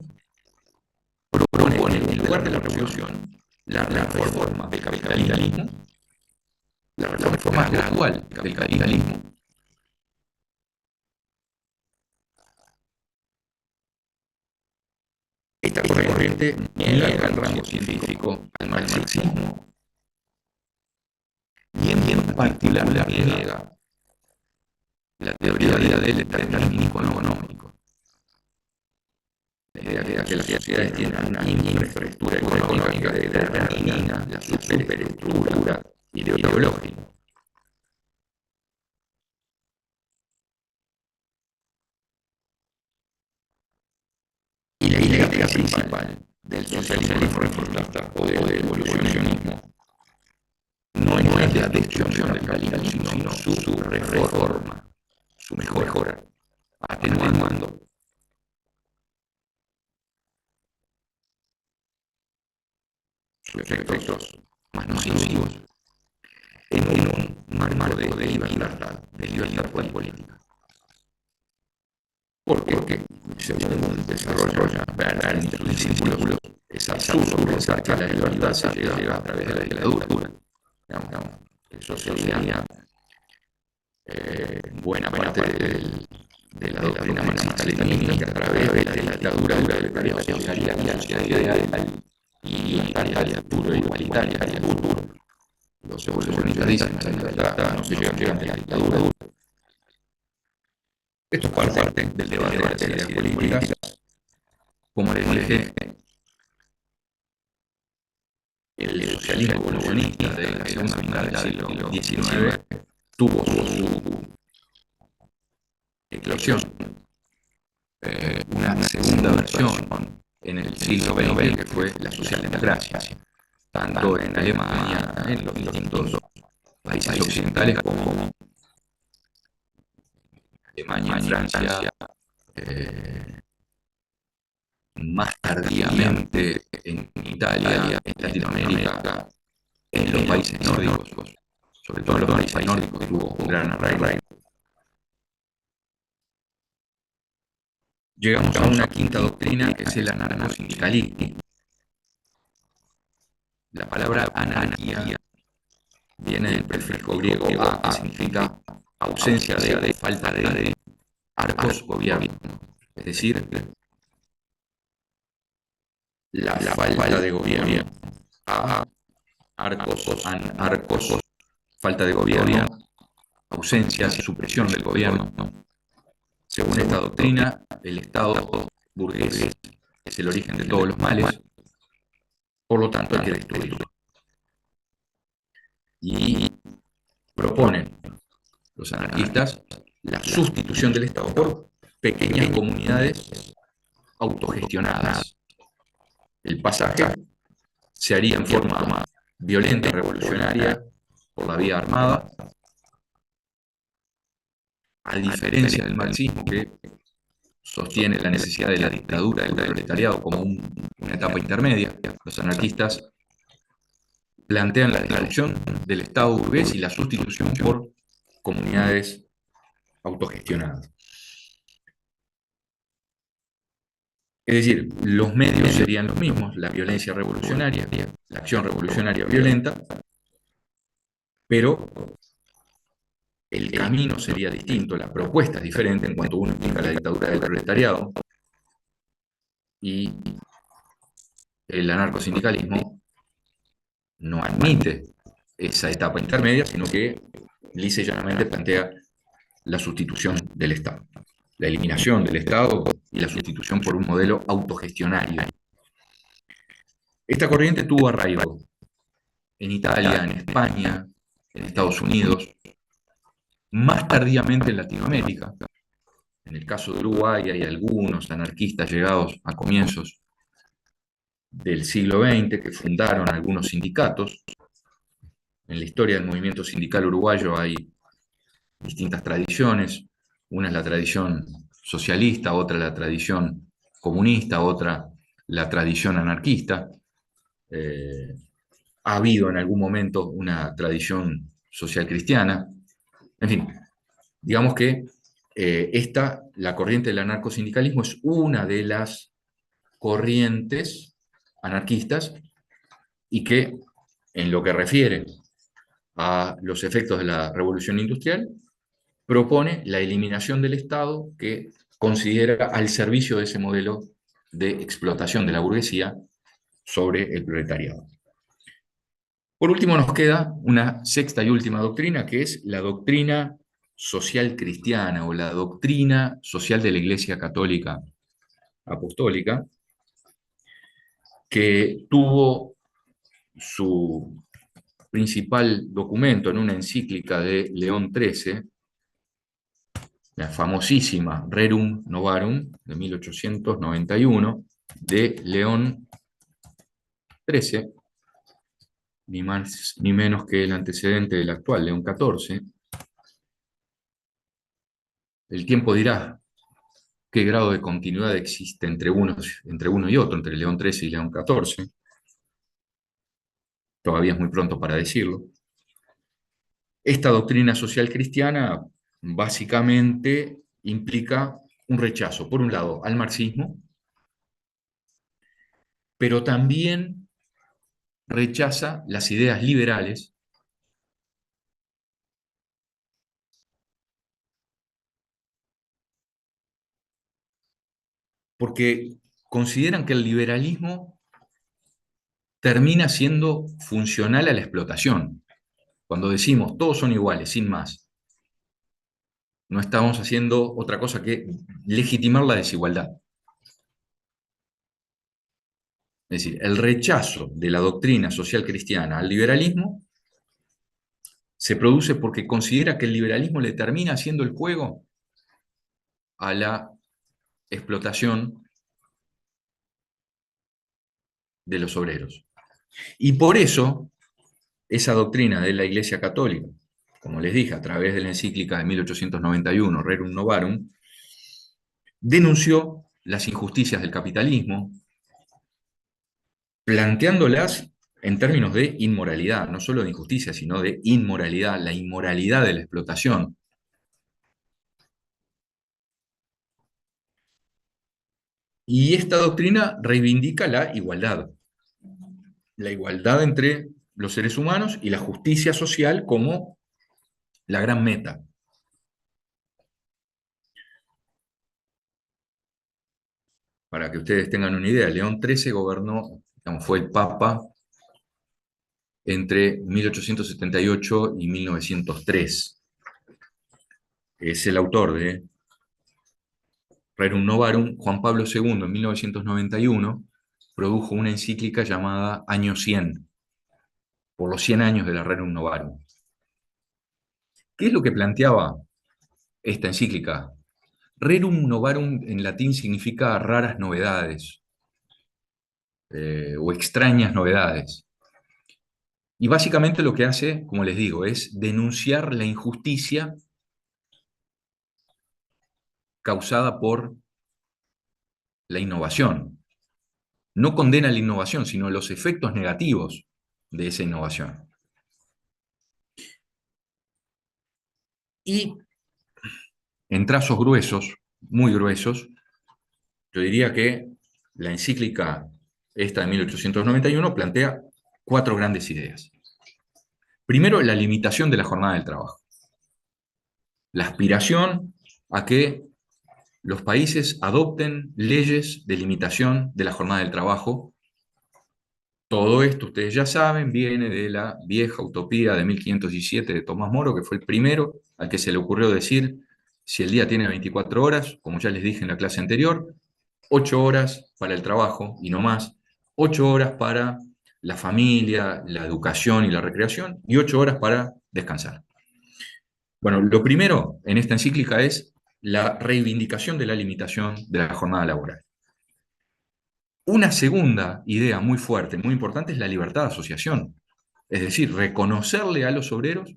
propone, en lugar de la revolución, la reforma del capitalismo, la reforma gradual del capitalismo. Esta corriente niega el rango científico al marxismo y en particular niega la teoría del determinismo económico. La idea de que las sociedades tienen una infraestructura económica que determina la superestructura ideológica. Y la idea principal del socialismo reformista o del evolucionismo no es la destrucción del capitalismo, sino su reforma, su mejora, atenuando sus efectos más nocivos en un marco de libertad política. Porque, según desarrolla Bernstein y sus discípulos, es absurdo pensar que la libertad se llega a través de la dictadura. Digamos, eso sería buena parte de la doctrina marxista-leninista, que a través de la dictadura libertaria se llegaría a la sociedad ideal y libertaria, puro e igualitaria, puro. Los evolucionistas dicen que la libertad no se llega mediante la dictadura. Esto es parte del debate de las ideas políticas. Como les dije, el socialismo evolucionista de la segunda mitad del siglo XIX tuvo su eclosión, una segunda versión en el siglo XX, que fue la socialdemocracia, tanto en Alemania, en los distintos países occidentales, como Alemania, Francia, más tardíamente en Italia, en Latinoamérica, en los países nórdicos, sobre todo en los países nórdicos, que tuvo un gran arraigo. Llegamos a una quinta doctrina, que es el anarcosindicalismo. La palabra anarquía viene del prefijo griego a, que significa ausencia de, falta de arcos gobierno, es decir, la falta de gobierno, arcos, falta de gobierno, ausencia, supresión del gobierno. Según esta doctrina, el Estado burgués es el origen de todos los males, por lo tanto hay que destruirlo. Y proponen los anarquistas la sustitución del Estado por pequeñas comunidades autogestionadas. El pasaje se haría en forma violenta y revolucionaria por la vía armada, a diferencia del marxismo, que sostiene la necesidad de la dictadura del proletariado como una etapa intermedia. Los anarquistas plantean la disrupción del Estado burgués y la sustitución por comunidades autogestionadas. Es decir, los medios serían los mismos, la violencia revolucionaria, la acción revolucionaria violenta, pero el camino sería distinto, la propuesta es diferente en cuanto uno implica la dictadura del proletariado y el anarcosindicalismo no admite esa etapa intermedia, sino que lisa y llanamente plantea la sustitución del Estado, la eliminación del Estado y la sustitución por un modelo autogestionario. Esta corriente tuvo arraigo en Italia, en España, en Estados Unidos, más tardíamente en Latinoamérica. En el caso de Uruguay hay algunos anarquistas llegados a comienzos del siglo XX que fundaron algunos sindicatos. En la historia del movimiento sindical uruguayo hay distintas tradiciones. Una es la tradición socialista, otra la tradición comunista, otra la tradición anarquista. Ha habido en algún momento una tradición social cristiana. En fin, digamos que la corriente del anarcosindicalismo es una de las corrientes anarquistas y que, en lo que refiere a los efectos de la revolución industrial, propone la eliminación del Estado que considera al servicio de ese modelo de explotación de la burguesía sobre el proletariado. Por último, nos queda una sexta y última doctrina, que es la doctrina social cristiana o la doctrina social de la Iglesia Católica Apostólica, que tuvo su principal documento en una encíclica de León XIII, la famosísima Rerum Novarum de 1891, de León XIII, ni más ni menos que el antecedente del actual, León XIV. El tiempo dirá qué grado de continuidad existe entre uno y otro, entre León XIII y León XIV. Todavía es muy pronto para decirlo. Esta doctrina social cristiana básicamente implica un rechazo, por un lado, al marxismo, pero también rechaza las ideas liberales porque consideran que el liberalismo termina siendo funcional a la explotación. Cuando decimos todos son iguales, sin más, no estamos haciendo otra cosa que legitimar la desigualdad. Es decir, el rechazo de la doctrina social cristiana al liberalismo se produce porque considera que el liberalismo le termina haciendo el juego a la explotación de los obreros. Y por eso, esa doctrina de la Iglesia Católica, como les dije, a través de la encíclica de 1891, Rerum Novarum, denunció las injusticias del capitalismo, planteándolas en términos de inmoralidad, no solo de injusticia, sino de inmoralidad, la inmoralidad de la explotación. Y esta doctrina reivindica la igualdad entre los seres humanos y la justicia social como la gran meta. Para que ustedes tengan una idea, León XIII gobernó, fue el Papa entre 1878 y 1903. Es el autor de Rerum Novarum. Juan Pablo II, en 1991, produjo una encíclica llamada Año 100, por los 100 años de la Rerum Novarum. ¿Qué es lo que planteaba esta encíclica? Rerum Novarum en latín significa raras novedades o extrañas novedades. Y básicamente lo que hace, como les digo, es denunciar la injusticia causada por la innovación. No condena la innovación, sino los efectos negativos de esa innovación. Y en trazos gruesos, muy gruesos, yo diría que la encíclica esta de 1891 plantea 4 grandes ideas. Primero, la limitación de la jornada del trabajo. La aspiración a que los países adopten leyes de limitación de la jornada del trabajo. Todo esto, ustedes ya saben, viene de la vieja utopía de 1517 de Tomás Moro, que fue el primero al que se le ocurrió decir, si el día tiene 24 horas, como ya les dije en la clase anterior, 8 horas para el trabajo y no más, 8 horas para la familia, la educación y la recreación, y 8 horas para descansar. Bueno, lo primero en esta encíclica es la reivindicación de la limitación de la jornada laboral. Una segunda idea muy fuerte, muy importante, es la libertad de asociación. Es decir, reconocerle a los obreros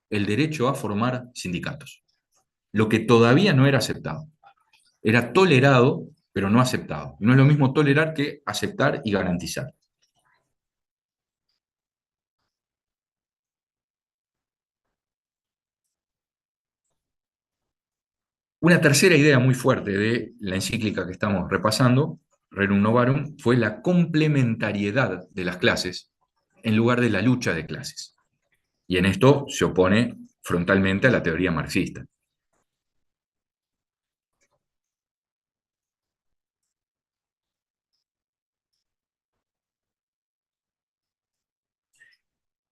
el derecho a formar sindicatos. Lo que todavía no era aceptado. Era tolerado, pero no aceptado. Y no es lo mismo tolerar que aceptar y garantizar. Una tercera idea muy fuerte de la encíclica que estamos repasando, Rerum Novarum, fue la complementariedad de las clases en lugar de la lucha de clases. Y en esto se opone frontalmente a la teoría marxista.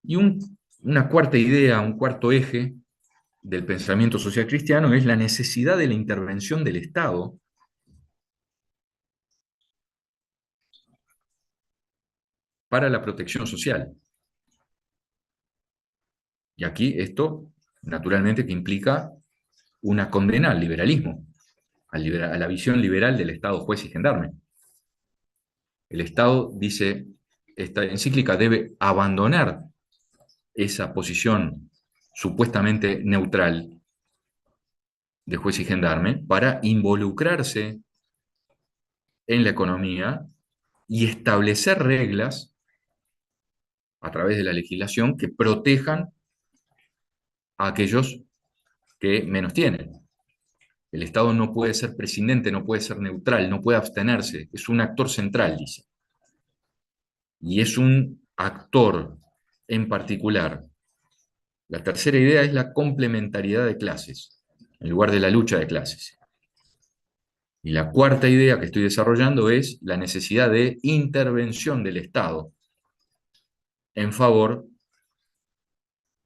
Y una cuarta idea, un cuarto eje del pensamiento social cristiano es la necesidad de la intervención del Estado para la protección social. Y aquí esto, naturalmente, que implica una condena al liberalismo, a la visión liberal del Estado juez y gendarme. El Estado, dice esta encíclica, debe abandonar esa posición supuestamente neutral de juez y gendarme para involucrarse en la economía y establecer reglas a través de la legislación que protejan a aquellos que menos tienen. El Estado no puede ser prescindente, no puede ser neutral, no puede abstenerse, es un actor central, dice. Y es un actor en particular. La tercera idea es la complementariedad de clases, en lugar de la lucha de clases. Y la cuarta idea que estoy desarrollando es la necesidad de intervención del Estado en favor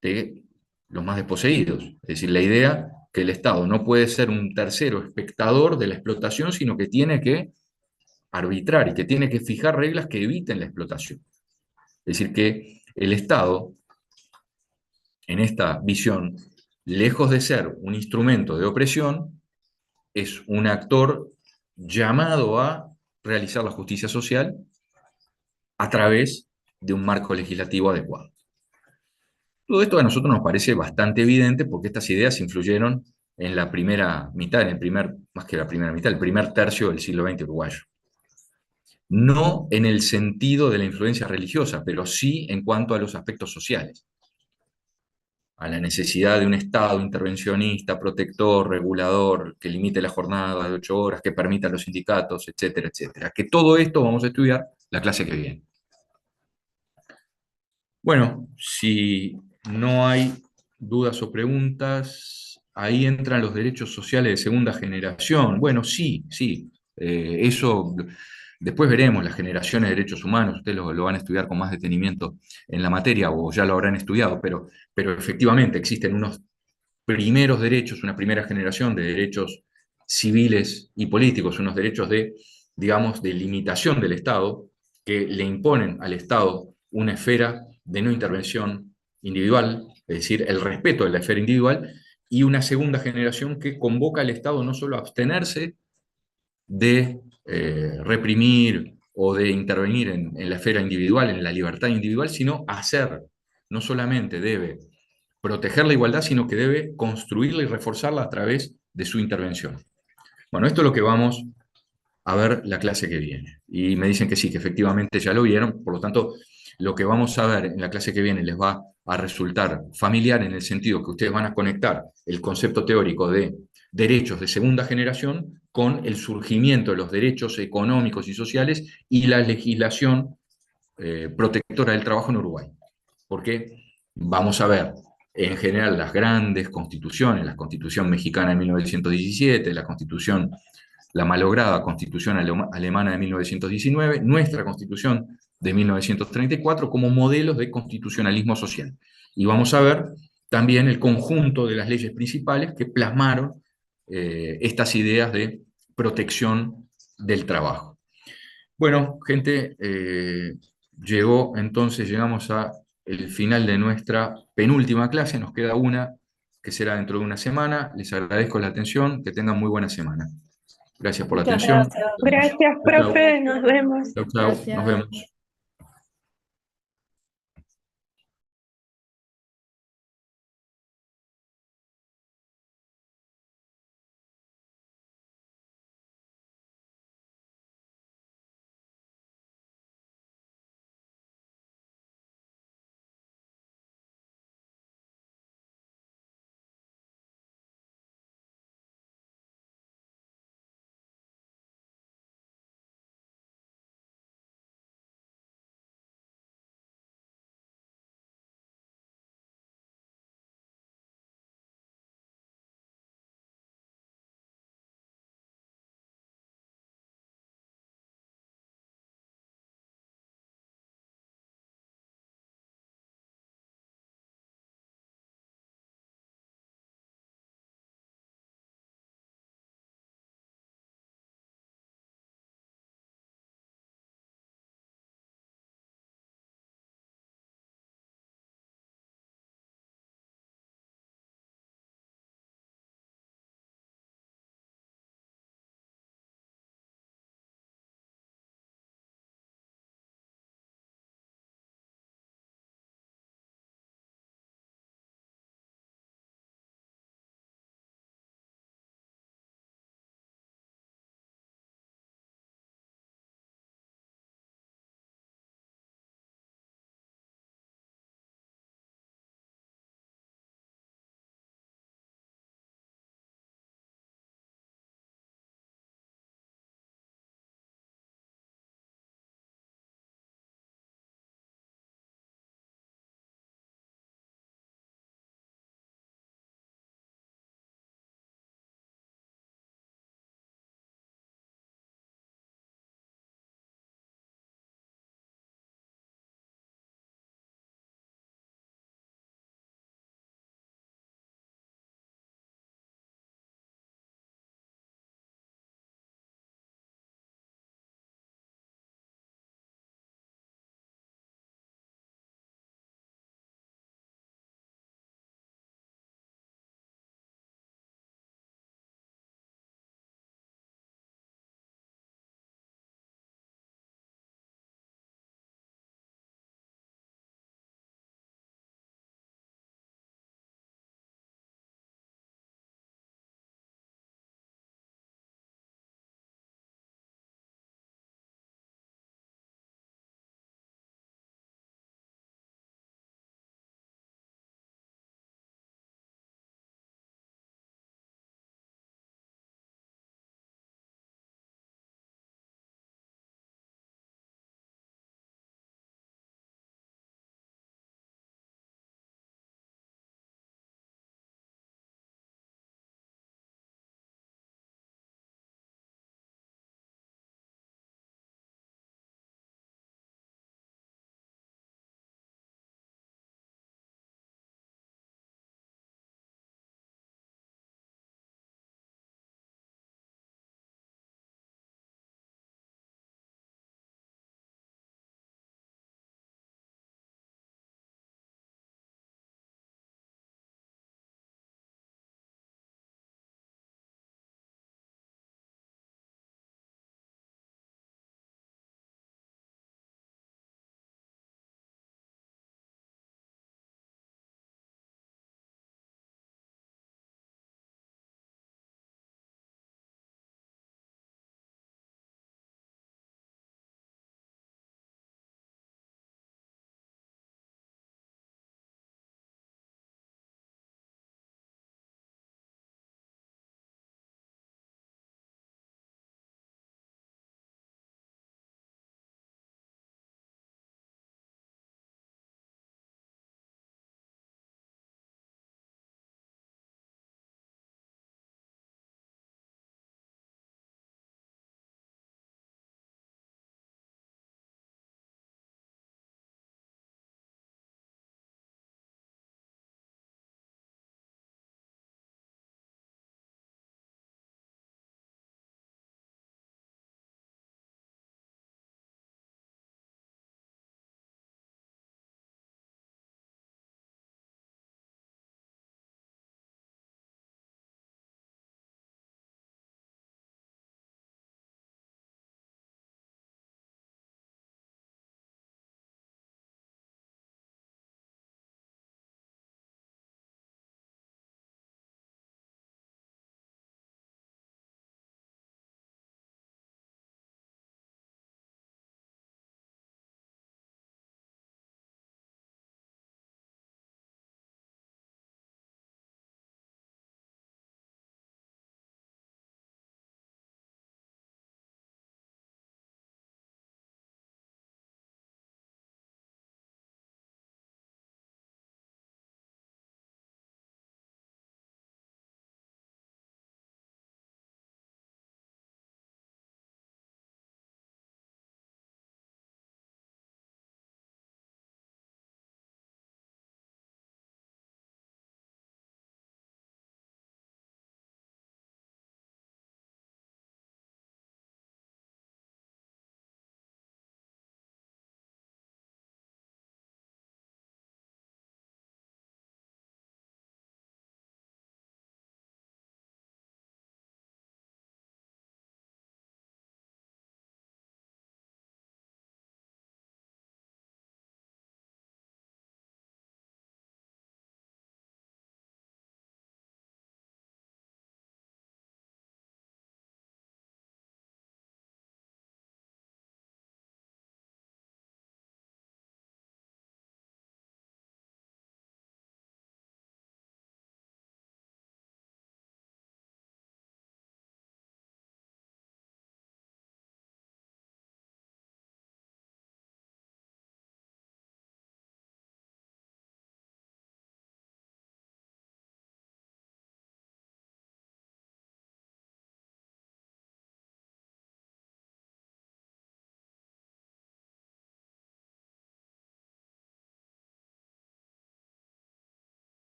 de los más desposeídos. Es decir, la idea que el Estado no puede ser un tercero espectador de la explotación, sino que tiene que arbitrar y que tiene que fijar reglas que eviten la explotación. Es decir, que el Estado, en esta visión, lejos de ser un instrumento de opresión, es un actor llamado a realizar la justicia social a través de un marco legislativo adecuado. Todo esto a nosotros nos parece bastante evidente porque estas ideas influyeron en la primera mitad, más que la primera mitad, el primer tercio del siglo XX uruguayo. No en el sentido de la influencia religiosa, pero sí en cuanto a los aspectos sociales, a la necesidad de un Estado intervencionista, protector, regulador, que limite la jornada de 8 horas, que permita a los sindicatos, etcétera, etcétera. Que todo esto vamos a estudiar la clase que viene. Bueno, si no hay dudas o preguntas, ahí entran los derechos sociales de segunda generación. Bueno, sí, eso después veremos las generaciones de derechos humanos, ustedes lo van a estudiar con más detenimiento en la materia o ya lo habrán estudiado, pero efectivamente existen unos primeros derechos, una primera generación de derechos civiles y políticos, unos derechos de, digamos, de limitación del Estado, que le imponen al Estado una esfera de no intervención individual, es decir, el respeto de la esfera individual, y una segunda generación que convoca al Estado no solo a abstenerse de reprimir o de intervenir en la esfera individual, en la libertad individual, sino a hacer. No solamente debe proteger la igualdad, sino que debe construirla y reforzarla a través de su intervención. Bueno, esto es lo que vamos a ver la clase que viene. Y me dicen que sí, que efectivamente ya lo vieron, por lo tanto, lo que vamos a ver en la clase que viene les va a resultar familiar en el sentido que ustedes van a conectar el concepto teórico de derechos de segunda generación con el surgimiento de los derechos económicos y sociales y la legislación protectora del trabajo en Uruguay. Porque vamos a ver en general las grandes constituciones, la Constitución mexicana de 1917, la malograda Constitución alemana de 1919, nuestra Constitución de 1934 como modelos de constitucionalismo social. Y vamos a ver también el conjunto de las leyes principales que plasmaron estas ideas de protección del trabajo. Bueno, gente, llegamos a el final de nuestra penúltima clase, nos queda una que será dentro de una semana. Les agradezco la atención, que tengan muy buena semana. Gracias por la Muchas atención. gracias. Gracias, Chau, chau. profe, nos vemos. Chau, chau. Nos Gracias. vemos.